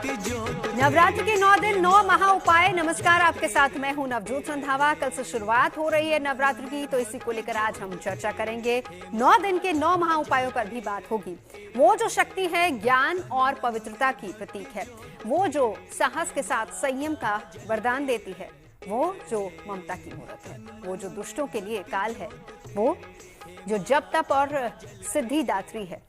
नवरात्र के 9 दिन 9 महा उपाय। नमस्कार, आपके साथ मैं हूं नवजोत संधावा। कल से शुरुआत हो रही है नवरात्र की, तो इसी को लेकर आज हम चर्चा करेंगे। 9 दिन के 9 महा उपायों पर भी बात होगी। वो जो शक्ति है ज्ञान और पवित्रता की प्रतीक है, वो जो साहस के साथ संयम का वरदान देती है, वो जो ममता की मूर्त है, वो जो दुष्टों के लिए काल है, वो जो जप तप और सिद्धि दात्री है।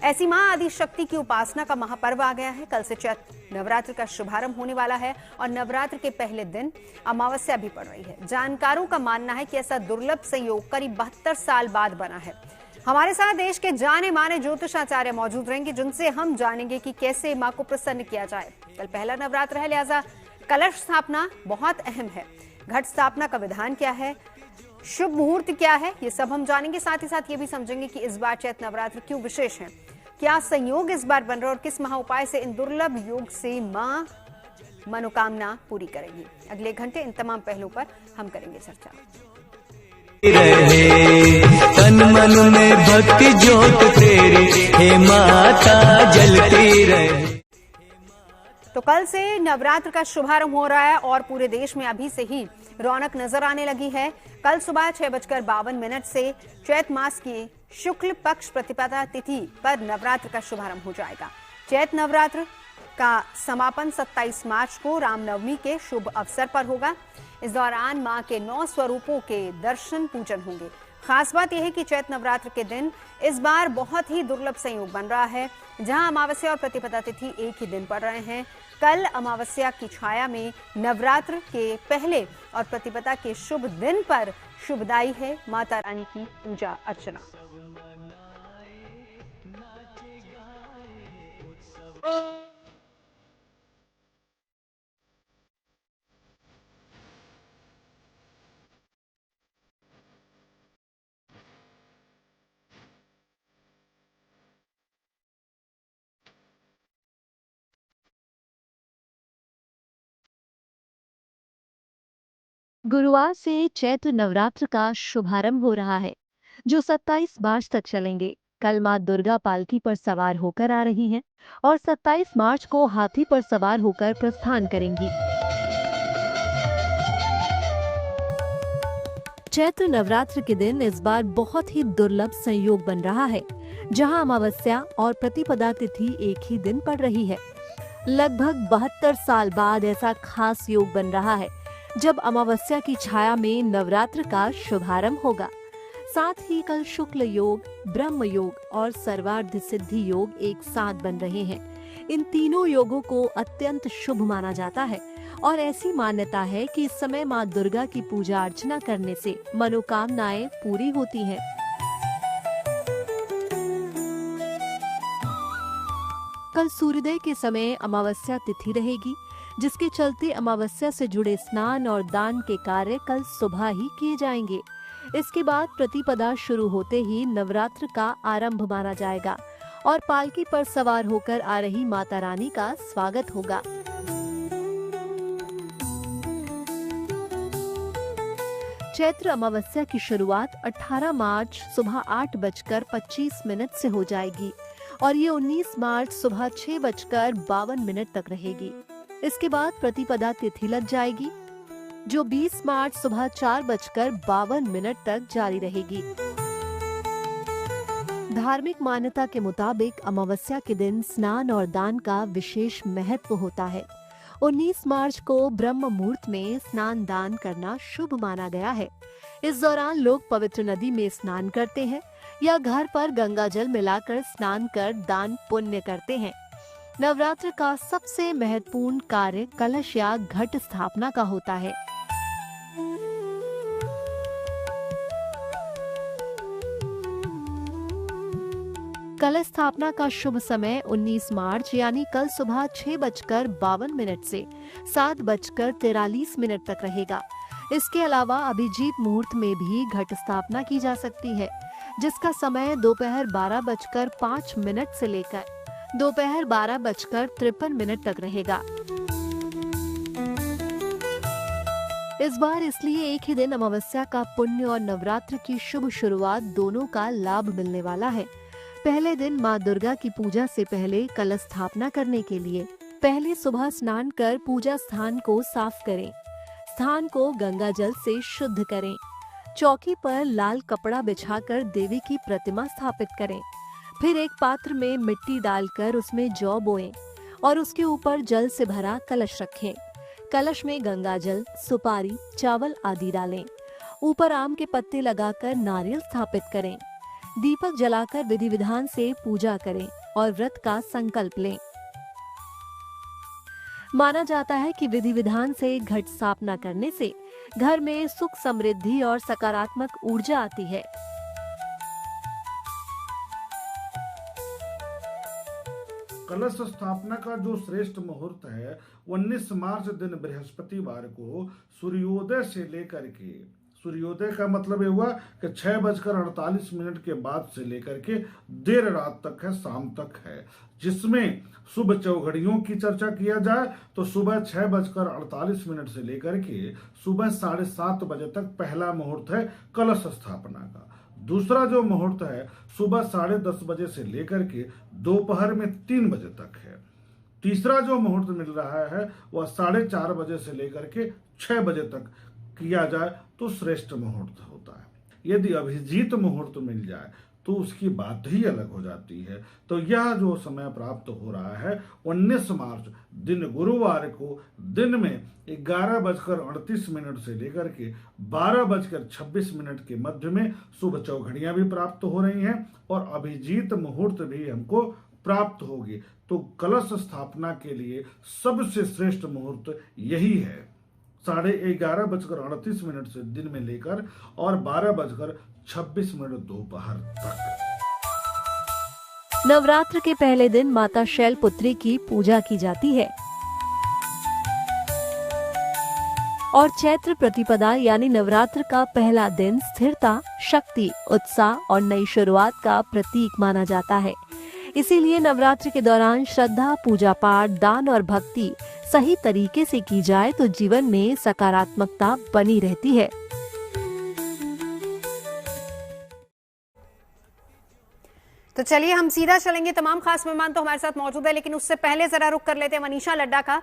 ऐसी मां आदि शक्ति की उपासना का महापर्व आ गया है। कल से चैत्र नवरात्र का शुभारंभ होने वाला है और नवरात्र के पहले दिन अमावस्या भी पड़ रही है। जानकारों का मानना है कि ऐसा दुर्लभ संयोग करीब 72 साल बाद बना है। हमारे साथ देश के जाने माने ज्योतिषाचार्य मौजूद रहेंगे, जिनसे हम जानेंगे कि कैसे मां को प्रसन्न किया जाए। कल पहला नवरात्र है, लिहाजा कलश स्थापना बहुत अहम है। घट स्थापना का विधान क्या है, शुभ मुहूर्त क्या है, ये सब हम जानेंगे। साथ ही साथ ये भी समझेंगे कि इस बार चैत्र नवरात्र क्यों विशेष है, क्या संयोग इस बार बन रहा है और किस महा उपाय से इन दुर्लभ योग से मां मनोकामना पूरी करेगी। अगले घंटे इन तमाम पहलुओं पर हम करेंगे चर्चा। तन मन में भक्ति ज्योत तेरी, हे माता जलती रहे। तो कल से नवरात्र का शुभारंभ हो रहा है और पूरे देश में अभी से ही रौनक नजर आने लगी है। कल सुबह 6:52 से चैत्र मास की शुक्ल पक्ष प्रतिपदा तिथि पर नवरात्र का शुभारंभ हो जाएगा। चैत्र नवरात्र का समापन 27 मार्च को रामनवमी के शुभ अवसर पर होगा। इस दौरान मां के 9 स्वरूपों के दर्शन पूजन होंगे। खास बात यह है कि चैत्र नवरात्र के दिन इस बार बहुत ही दुर्लभ संयोग बन रहा है, जहां अमावस्या और प्रतिपदा तिथि एक ही दिन पड़ रहे हैं। कल अमावस्या की छाया में नवरात्र के पहले और प्रतिपदा के शुभ दिन पर शुभदायी है माता रानी की पूजा अर्चना। गुरुवार से चैत्र नवरात्र का शुभारंभ हो रहा है, जो 27 मार्च तक चलेंगे। कल मां दुर्गा पालकी पर सवार होकर आ रही हैं और 27 मार्च को हाथी पर सवार होकर प्रस्थान करेंगी। चैत्र नवरात्र के दिन इस बार बहुत ही दुर्लभ संयोग बन रहा है, जहां अमावस्या और प्रतिपदा तिथि एक ही दिन पड़ रही है। लगभग 72 साल बाद ऐसा खास योग बन रहा है, जब अमावस्या की छाया में नवरात्र का शुभारंभ होगा। साथ ही कल शुक्ल योग, ब्रह्म योग और सर्वार्थ सिद्धि योग एक साथ बन रहे हैं। इन तीनों योगों को अत्यंत शुभ माना जाता है और ऐसी मान्यता है कि इस समय मां दुर्गा की पूजा अर्चना करने से मनोकामनाएं पूरी होती हैं। कल सूर्योदय के समय अमावस्या तिथि रहेगी, जिसके चलते अमावस्या से जुड़े स्नान और दान के कार्य कल सुबह ही किए जाएंगे। इसके बाद प्रतिपदा शुरू होते ही नवरात्र का आरंभ माना जाएगा और पालकी पर सवार होकर आ रही माता रानी का स्वागत होगा। चैत्र अमावस्या की शुरुआत 18 मार्च सुबह 8:25 से हो जाएगी और ये 19 मार्च सुबह 6:52 तक रहेगी। इसके बाद प्रतिपदा तिथि लग जाएगी, जो 20 मार्च सुबह 4:52 तक जारी रहेगी। धार्मिक मान्यता के मुताबिक अमावस्या के दिन स्नान और दान का विशेष महत्व होता है। 19 मार्च को ब्रह्म मुहूर्त में स्नान दान करना शुभ माना गया है। इस दौरान लोग पवित्र नदी में स्नान करते हैं या घर पर गंगा जल मिलाकर स्नान कर दान पुण्य करते हैं। नवरात्र का सबसे महत्वपूर्ण कार्य कलश या घट स्थापना का होता है। कलश स्थापना का शुभ समय 19 मार्च यानी कल सुबह 6:52 से 7:43 तक रहेगा। इसके अलावा अभिजीत मुहूर्त में भी घट स्थापना की जा सकती है, जिसका समय दोपहर 12:05 से लेकर दोपहर 12:53 तक रहेगा। इस बार इसलिए एक ही दिन अमावस्या का पुण्य और नवरात्र की शुभ शुरुआत दोनों का लाभ मिलने वाला है। पहले दिन मां दुर्गा की पूजा से पहले कलश स्थापना करने के लिए पहले सुबह स्नान कर पूजा स्थान को साफ करें। स्थान को गंगा जल से शुद्ध करें। चौकी पर लाल कपड़ा बिछाकर देवी की प्रतिमा स्थापित करें। फिर एक पात्र में मिट्टी डालकर उसमें जौ बोएं और उसके ऊपर जल से भरा कलश रखें। कलश में गंगा जल, सुपारी, चावल आदि डालें। ऊपर आम के पत्ते लगाकर नारियल स्थापित करें। दीपक जलाकर विधि विधान से पूजा करें और व्रत का संकल्प लें। माना जाता है कि विधि विधान से घट स्थापना करने से घर में सुख, समृद्धि और सकारात्मक ऊर्जा आती है। कलश स्थापना का जो श्रेष्ठ मुहूर्त है 19 मार्च दिन बृहस्पतिवार को सूर्योदय से लेकर के, सूर्योदय का मतलब ये हुआ कि 6:48 के बाद से लेकर के देर रात तक है, शाम तक है, जिसमें शुभ चौघड़ियों की चर्चा किया जाए तो सुबह 6:48 से लेकर के सुबह 7:30 बजे तक पहला मुहूर्त है कलश स्थापना का। दूसरा जो मुहूर्त है सुबह 10:30 बजे से लेकर के दोपहर में 3 बजे तक है। तीसरा जो मुहूर्त मिल रहा है वह 4:30 बजे से लेकर के 6 बजे तक किया जाए तो श्रेष्ठ मुहूर्त होता है। यदि अभिजीत मुहूर्त मिल जाए तो उसकी बात ही अलग हो जाती है। तो यह जो समय प्राप्त हो रहा है 19 मार्च दिन गुरुवार को दिन में 11:38 से लेकर के 12:26 के मध्य में शुभ चौघड़ियां भी प्राप्त हो रही हैं और अभिजीत मुहूर्त भी हमको प्राप्त होगी। तो कलश स्थापना के लिए सबसे श्रेष्ठ मुहूर्त यही है 11:38 से दिन में लेकर और 12:26 दोपहर तक। नवरात्र के पहले दिन माता शैलपुत्री की पूजा की जाती है और चैत्र प्रतिपदा यानी नवरात्र का पहला दिन स्थिरता, शक्ति, उत्साह और नई शुरुआत का प्रतीक माना जाता है। इसीलिए नवरात्र के दौरान श्रद्धा, पूजा पाठ, दान और भक्ति सही तरीके से की जाए तो जीवन में सकारात्मकता बनी रहती है। तो चलिए हम सीधा चलेंगे, तमाम खास मेहमान तो हमारे साथ मौजूद है, लेकिन उससे पहले जरा रुक कर लेते हैं मनीषा लड्डा का।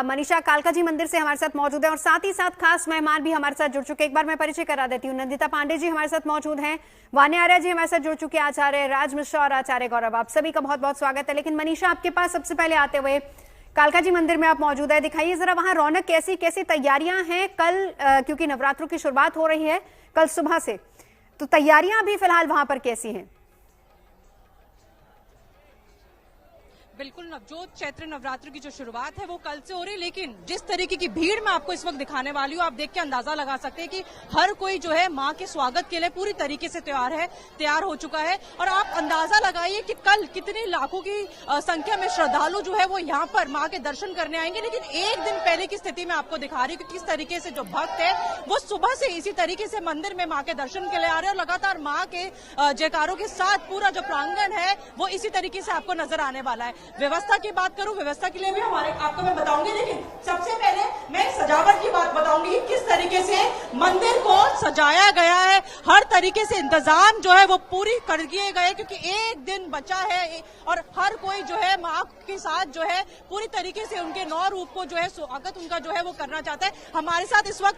मनीषा कालका जी मंदिर से हमारे साथ मौजूद है और साथ ही साथ खास मेहमान भी हमारे साथ जुड़ चुके। एक बार मैं परिचय करा देती हूँ। नंदिता पांडे जी हमारे साथ मौजूद हैं, वान्या आर्य जी हमारे साथ जुड़ चुके, आचार्य राज मिश्रा और आचार्य गौरव, आप सभी का बहुत बहुत स्वागत है। लेकिन मनीषा आपके पास सबसे पहले आते हुए, कालका जी मंदिर में आप मौजूद है, दिखाइए जरा वहां रौनक कैसी कैसी तैयारियां हैं कल, क्योंकि नवरात्रों की शुरुआत हो रही है कल सुबह से, तो तैयारियां अभी फिलहाल वहां पर कैसी हैं? बिल्कुल नवजोत, चैत्र नवरात्र की जो शुरुआत है वो कल से हो रही है, लेकिन जिस तरीके की भीड़ मैं आपको इस वक्त दिखाने वाली हूँ, आप देख के अंदाजा लगा सकते हैं कि हर कोई जो है माँ के स्वागत के लिए पूरी तरीके से तैयार हो चुका है। और आप अंदाजा लगाइए कि कल कितनी लाखों की संख्या में श्रद्धालु जो है वो यहाँ पर माँ के दर्शन करने आएंगे। लेकिन एक दिन पहले की स्थिति में आपको दिखा रही हूँ कि किस तरीके से जो भक्त है वो सुबह से इसी तरीके से मंदिर में माँ के दर्शन के लिए आ रहे हैं और लगातार माँ के जयकारों के साथ पूरा जो प्रांगण है वो इसी तरीके से आपको नजर आने वाला है। व्यवस्था की बात करूं, व्यवस्था के लिए भी हमारे आपको मैं बताऊंगी, लेकिन सबसे पहले मैं सजावट की बात बताऊंगी, किस तरीके से मंदिर को सजाया गया है। हर तरीके से इंतजाम जो है वो पूरी कर दिए गए, क्योंकि एक दिन बचा है और हर कोई जो है माँ के साथ जो है पूरी तरीके से उनके 9 रूप को जो है स्वागत उनका जो है वो करना चाहता है। हमारे साथ इस वक्त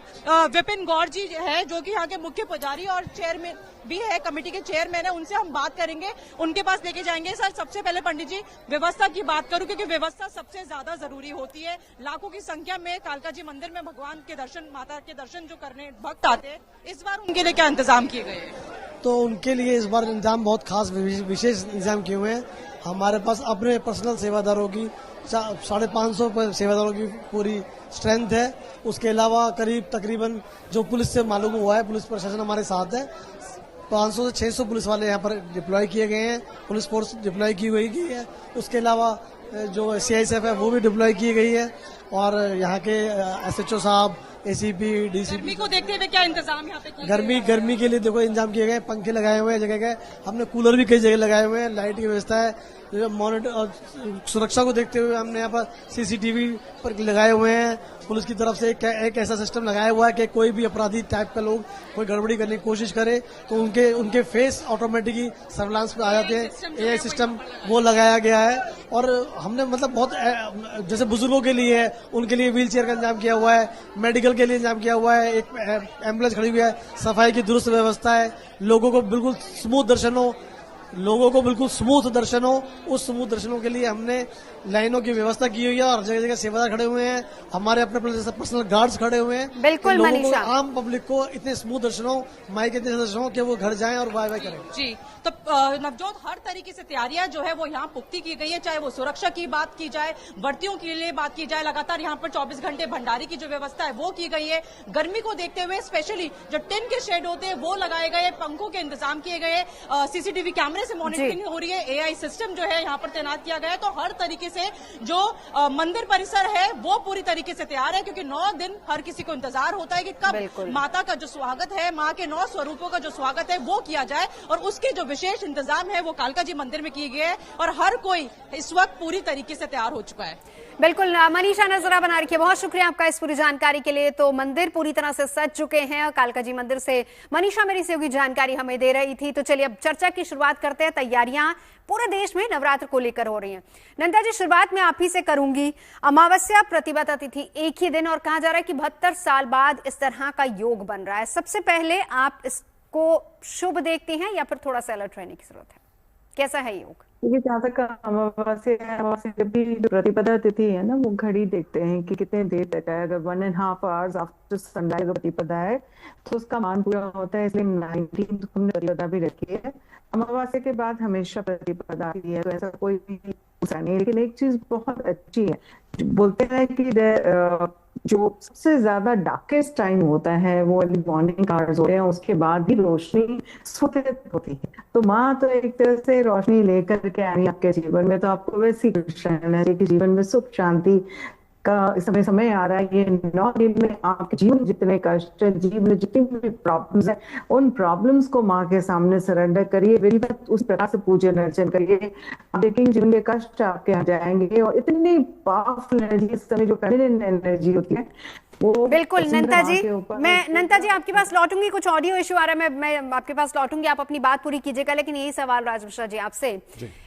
विपिन गौर जी है, जो कि यहाँ के मुख्य पुजारी और चेयरमैन भी है, कमेटी के चेयरमैन है, उनसे हम बात करेंगे, उनके पास लेके जाएंगे। सर, सबसे पहले पंडित जी व्यवस्था की बात करूं, क्योंकि व्यवस्था सबसे ज्यादा जरूरी होती है। लाखों की संख्या में कालका जी मंदिर में भगवान के दर्शन, माता के दर्शन जो करने भक्त आते हैं, इस बार उनके लिए क्या इंतजाम किए गए हैं? तो उनके लिए इस बार इंतजाम बहुत खास विशेष इंतजाम किए हुए हैं। हमारे पास अपने पर्सनल सेवादारों की 550 सेवादारों की पूरी स्ट्रेंथ है। उसके अलावा तकरीबन जो पुलिस से मालूम हुआ है, पुलिस प्रशासन हमारे साथ है। 500 से 600 पुलिस वाले यहाँ पर डिप्लॉय किए गए हैं, पुलिस फोर्स डिप्लॉय की गई है। उसके अलावा जो CISF है वो भी डिप्लॉय की गई है। और यहाँ के SHO साहब, ACP, DCP। गर्मी को देखते हुए क्या इंतजाम यहाँ पे किए गए हैं? गर्मी के लिए देखो इंतजाम किए गए, पंखे लगाए हुए हैं जगह के, हमने कूलर भी कई जगह लगाए हुए हैं, लाइट की व्यवस्था है, मॉनिटर और सुरक्षा को देखते हुए हमने यहाँ पर CCTV पर लगाए हुए हैं। पुलिस की तरफ से एक ऐसा सिस्टम लगाया हुआ है कि कोई भी अपराधी टाइप का लोग कोई गड़बड़ी करने की कोशिश करे तो उनके फेस ऑटोमेटिकली सर्विलांस में आ जाते हैं। AI सिस्टम वो लगाया गया है। और हमने मतलब बहुत जैसे बुजुर्गों के लिए है, उनके लिए व्हील चेयर का इंतजाम किया हुआ है, मेडिकल के लिए इंतजाम किया हुआ है, एक एम्बुलेंस खड़ी हुई है, सफाई की दुरुस्त व्यवस्था है, लोगों को बिल्कुल स्मूथ दर्शन हो, उस स्मूथ दर्शनों के लिए हमने लाइनों की व्यवस्था की हुई है और जगह जगह सेवादार खड़े हुए हैं, हमारे अपने पर्सनल गार्ड्स खड़े हुए हैं। बिल्कुल लोगों मनीषा, आम पब्लिक को इतने स्मूथ दर्शनों, माइक इतने दर्शनों कि वो घर जाएं और वाई करें। जी, तो नवजोत, हर तरीके से तैयारियां जो है वो यहाँ पुख्ती की गई है, चाहे वो सुरक्षा की बात की जाए, भर्तियों के लिए बात की जाए, लगातार यहाँ पर 24 घंटे भंडारे की जो व्यवस्था है वो की गई है। गर्मी को देखते हुए स्पेशली जो टिन के शेड होते हैं वो लगाए गए, पंखों के इंतजाम किए गए, CCTV कैमरे से मॉनिटरिंग हो रही है, AI सिस्टम जो है यहाँ पर तैनात किया गया है। तो हर तरीके से जो मंदिर परिसर है वो पूरी तरीके से तैयार है, क्योंकि 9 दिन हर किसी को इंतजार होता है कि कब माता का जो स्वागत है, माँ के 9 स्वरूपों का जो स्वागत है वो किया जाए, और उसके जो विशेष इंतजाम है वो कालका जी मंदिर में किए गए हैं और हर कोई इस वक्त पूरी तरीके से तैयार हो चुका है। बिल्कुल मनीषा, नजरा बना रखिए, बहुत शुक्रिया आपका इस पूरी जानकारी के लिए। तो मंदिर पूरी तरह से सज चुके हैं, कालका जी मंदिर से मनीषा मेरी सहयोगी जानकारी हमें दे रही थी। तो चलिए अब चर्चा की शुरुआत करते हैं। तैयारियां पूरे देश में नवरात्र को लेकर हो रही हैं। नंदा जी, शुरुआत में आप ही से करूंगी। अमावस्या प्रतिपदा तिथि एक ही दिन और कहा जा रहा है कि 72 साल बाद इस तरह का योग बन रहा है। सबसे पहले आप इसको शुभ देखते हैं या फिर थोड़ा सा अलर्ट रहने की जरूरत है? कैसा है योग? क्योंकि जहाँ तक अमावस्या जब भी जो प्रतिपदा तिथि है ना, वो घड़ी देखते हैं कि कितने देर तक है। अगर 1.5 आवर्स आफ्टर सनराइज प्रतिपदा है तो उसका मान पूरा होता है, इसलिए 19 हमने प्रतिपदा भी रखी है। अमावस्या के बाद हमेशा प्रतिपदा आती है, तो ऐसा कोई भी नहीं। लेकिन एक चीज बहुत अच्छी है, बोलते हैं कि जो सबसे ज्यादा डार्केस्ट टाइम होता है वो मॉर्निंग आवर्स होते हैं, उसके बाद भी रोशनी स्वतः होती है। तो माँ तो एक तरह से रोशनी लेकर के आई आपके जीवन में, तो आपको वैसी खुश रहना है कि जीवन में सुख शांति का समय आ रहा है। ये 9 दिन में आपके जीवन जितने कष्ट, जीवन में जितनी भी प्रॉब्लम्स है, उन प्रॉब्लम्स को माँ के सामने सरेंडर करिए, विधिवत उस प्रकार से पूजन अर्चन करिए। आप देखेंगे जीवन के कष्ट आपके यहाँ जाएंगे और इतनी पावरफुल एनर्जी इस समय जो फेमिनिन एनर्जी होती है वो बिल्कुल। नंदा जी आपके पास लौटूंगी, कुछ ऑडियो इशू आ रहा है, मैं आपके पास लौटूंगी, आप अपनी बात पूरी कीजिएगा। लेकिन यही सवाल राज मिश्रा जी आपसे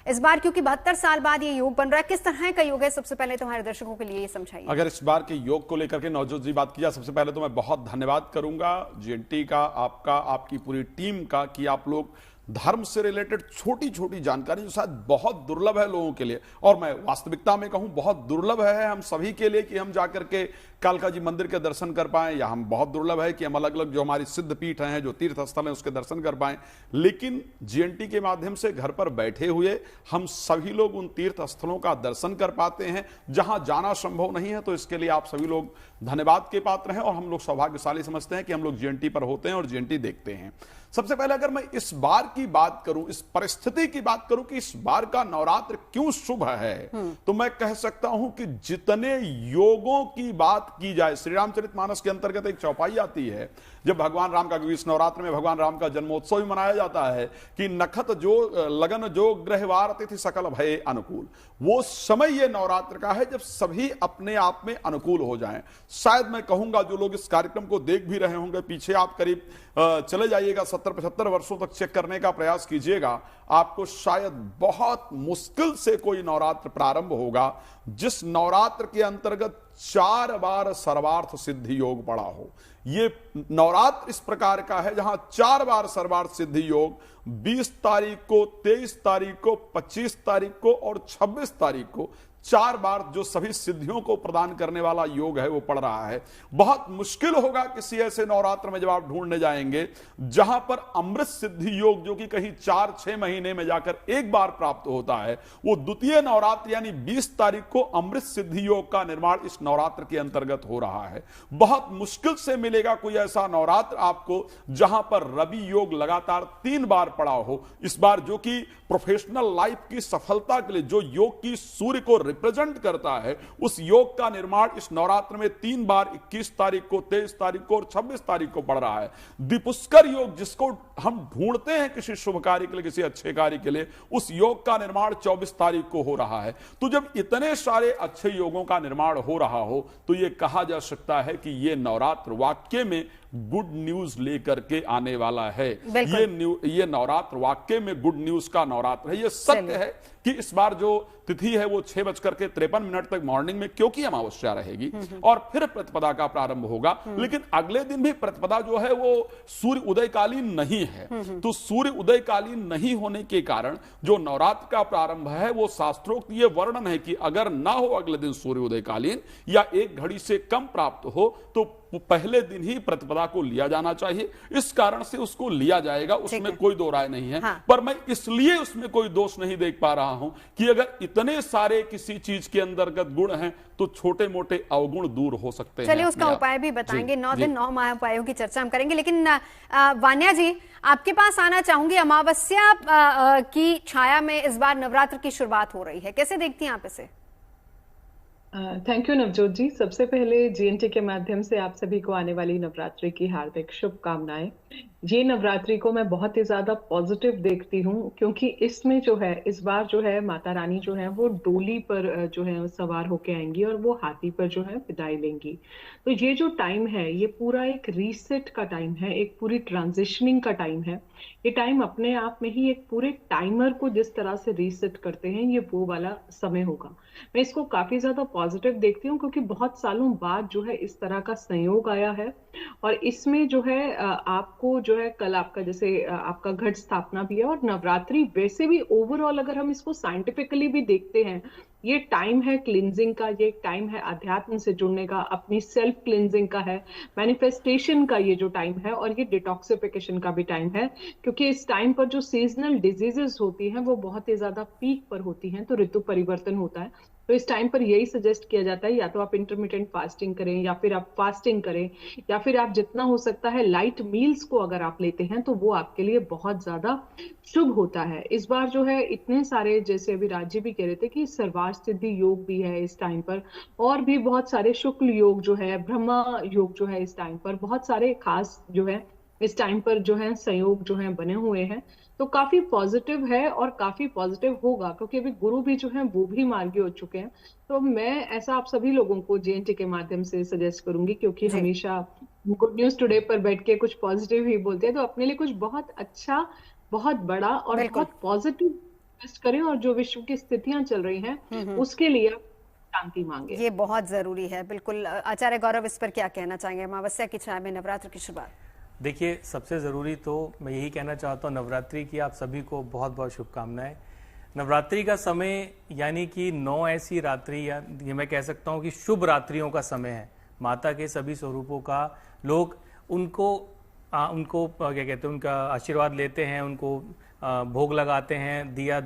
इस बार, क्योंकि 72 साल बाद ये योग बन रहा है, किस तरह का योग है? सबसे पहले तो हमारे दर्शकों के लिए ये समझाइए। अगर इस बार के योग को लेकर के नवजोत जी बात की जाए, सबसे पहले तो मैं बहुत धन्यवाद करूंगा GNT का, आपका, आपकी पूरी टीम का, कि आप लोग धर्म से रिलेटेड छोटी छोटी जानकारी जो शायद बहुत दुर्लभ है लोगों के लिए, और मैं वास्तविकता में कहूं बहुत दुर्लभ है हम सभी के लिए कि हम जाकर के कालका जी मंदिर के दर्शन कर पाएं, या हम बहुत दुर्लभ है कि हम अलग अलग जो हमारी सिद्ध पीठ हैं, जो तीर्थ स्थल हैं, उसके दर्शन कर पाएं। लेकिन GNT के माध्यम से घर पर बैठे हुए हम सभी लोग उन तीर्थ स्थलों का दर्शन कर पाते हैं जहां जाना संभव नहीं है। तो इसके लिए आप सभी लोग धन्यवाद के पात्र हैं और हम लोग सौभाग्यशाली समझते हैं कि हम लोग GNT पर होते हैं और GNT देखते हैं। सबसे पहले अगर मैं इस बार की बात करूं, इस परिस्थिति की बात करूं कि इस बार का नवरात्र क्यों शुभ है, तो मैं कह सकता हूं कि जितने योगों की बात की जाए, श्री रामचरितमानस के अंतर्गत एक चौपाई आती है जब भगवान राम का, क्योंकि इस नवरात्र में भगवान राम का जन्मोत्सव भी मनाया जाता है, कि नखत जो लगन जो ग्रहवार तिथि सकल भय अनुकूल। वो समय ये नवरात्र का है जब सभी अपने आप में अनुकूल हो जाएं। शायद मैं कहूंगा जो लोग इस कार्यक्रम को देख भी रहे होंगे, पीछे आप करीब चले जाइएगा, 70-75 वर्षों तक चेक करने का प्रयास कीजिएगा, आपको शायद बहुत मुश्किल से कोई नवरात्र प्रारंभ होगा जिस नवरात्र के अंतर्गत 4 बार सर्वार्थ सिद्धि योग पड़ा हो। ये नवरात्र इस प्रकार का है जहां 4 बार सर्वार्थ सिद्धि योग 20 तारीख को, 23 तारीख को, 25 तारीख को और 26 तारीख को 4 बार जो सभी सिद्धियों को प्रदान करने वाला योग है वो पड़ रहा है। बहुत मुश्किल होगा किसी ऐसे नवरात्र में जब आप ढूंढने जाएंगे जहां पर अमृत सिद्धि योग, जो कि कहीं 4-6 महीने में जाकर एक बार प्राप्त होता है, वो द्वितीय नवरात्र यानी 20 तारीख को अमृत सिद्धि योग का निर्माण इस नवरात्र के अंतर्गत हो रहा है। बहुत मुश्किल से मिलेगा कोई ऐसा नवरात्र आपको जहां पर रवि योग लगातार 3 बार पड़ा हो। इस बार जो कि प्रोफेशनल लाइफ की सफलता के लिए जो योग की सूर्य को रिप्रेजेंट करता है, उस योग का निर्माण इस नवरात्र में 3 बार 21 तारीख को, 23 तारीख को और 26 तारीख को पड़ रहा है। दीपुष्कर योग, जिसको हम ढूंढते हैं किसी शुभ कार्य के लिए, किसी अच्छे कार्य के लिए, उस योग का निर्माण 24 तारीख को हो रहा है। तो जब इतने सारे अच्छे योगों का निर्माण हो रहा हो तो यह कहा जा सकता है कि यह नवरात्र वाक्य में गुड न्यूज लेकर के आने वाला है। ये नवरात्र वाक्य में गुड न्यूज का नवरात्र है। ये सत्य है कि इस बार जो तिथि है वो 6:53 तक मॉर्निंग में, क्योंकि अमावस्या रहेगी और फिर प्रतिपदा का प्रारंभ होगा। लेकिन अगले दिन भी प्रतिपदा जो है वो सूर्य उदयकालीन नहीं है। तो सूर्य उदयकालीन नहीं होने के कारण जो नवरात्र का प्रारंभ है वो शास्त्रोक्त ये वर्णन है कि अगर ना हो अगले दिन सूर्य उदयकालीन या 1 घड़ी से कम प्राप्त हो तो पहले दिन ही प्रतिपदा को लिया जाना चाहिए। इस कारण से उसको लिया जाएगा, उसमें कोई दो राय नहीं है। पर मैं इसलिए उसमें कोई दोष नहीं देख पा रहा हूं कि अगर इतने सारे किसी चीज के अंतर्गत गुण हैं तो छोटे मोटे अवगुण दूर हो सकते हैं। चलिए उसका उपाय भी बताएंगे। 9 दिन 9 महा उपायों की चर्चा हम करेंगे, लेकिन वान्या जी आपके पास आना चाहूंगी। अमावस्या की छाया में इस बार नवरात्र की शुरुआत हो रही है, कैसे देखती हैं आप इसे? थैंक यू नवजोत जी। सबसे पहले जीएनटी के माध्यम से आप सभी को आने वाली नवरात्रि की हार्दिक शुभकामनाएं। ये नवरात्रि को मैं बहुत ही ज्यादा पॉजिटिव देखती हूँ, क्योंकि इसमें जो है इस बार जो है माता रानी जो है वो डोली पर जो है सवार होके आएंगी और वो हाथी पर जो है विदाई लेंगी। तो ये जो टाइम है ये पूरा एक रीसेट का टाइम है, एक पूरी ट्रांजिशनिंग का टाइम है। ये टाइम अपने आप में ही एक पूरे टाइमर को जिस तरह से रीसेट करते हैं, ये वो वाला समय होगा। मैं इसको काफी ज्यादा पॉजिटिव देखती हूँ, क्योंकि बहुत सालों बाद जो है इस तरह का संयोग आया है। और इसमें जो है आपको जो है कल आपका जैसे आपका घट स्थापना भी है, और नवरात्रि वैसे भी ओवरऑल अगर हम इसको साइंटिफिकली भी देखते हैं, ये टाइम है क्लिनजिंग का, ये टाइम है अध्यात्म से जुड़ने का, अपनी सेल्फ क्लिनजिंग का है, मैनिफेस्टेशन का ये जो टाइम है, और ये डिटॉक्सिफिकेशन का भी टाइम है। क्योंकि इस टाइम पर जो सीजनल डिजीजेस होती हैं वो बहुत ही ज्यादा पीक पर होती हैं, तो ऋतु परिवर्तन होता है। तो इस टाइम पर यही सजेस्ट किया जाता है, या तो आप इंटरमिटेंट फास्टिंग करें, या फिर आप फास्टिंग करें, या फिर आप जितना हो सकता है लाइट मील्स को अगर आप लेते हैं तो वो आपके लिए बहुत ज्यादा शुभ होता है। इस बार जो है इतने सारे, जैसे अभी राजी भी कह रहे थे कि सर्वार्थ सिद्धि योग भी है इस टाइम पर, और भी बहुत सारे शुक्ल योग जो है, ब्रह्मा योग जो है इस टाइम पर, बहुत सारे खास जो है इस टाइम पर जो है संयोग जो है बने हुए हैं। तो काफी पॉजिटिव है और काफी पॉजिटिव होगा, क्योंकि अभी गुरु भी जो है वो भी मार्गी हो चुके हैं। तो मैं ऐसा आप सभी लोगों को जीएनटी के माध्यम से सजेस्ट करूंगी, क्योंकि हमेशा गुड न्यूज टुडे पर बैठ के कुछ पॉजिटिव ही बोलते हैं, तो अपने लिए कुछ बहुत अच्छा, बहुत बड़ा और बहुत पॉजिटिव इन्वेस्ट करें, और जो विश्व की स्थितियां चल रही हैं उसके लिए शांति मांगे। ये बहुत जरूरी है। बिल्कुल। आचार्य गौरव, इस पर क्या कहना चाहेंगे? अमावस्या की छाया में नवरात्र की शुरुआत। देखिए, सबसे ज़रूरी तो मैं यही कहना चाहता हूँ, नवरात्रि की आप सभी को बहुत बहुत शुभकामनाएं। नवरात्रि का समय यानी कि 9 ऐसी रात्रि, या ये मैं कह सकता हूँ कि शुभ रात्रियों का समय है। माता के सभी स्वरूपों का लोग उनको क्या कहते हैं, उनका आशीर्वाद लेते हैं, उनको भोग लगाते हैं, दिया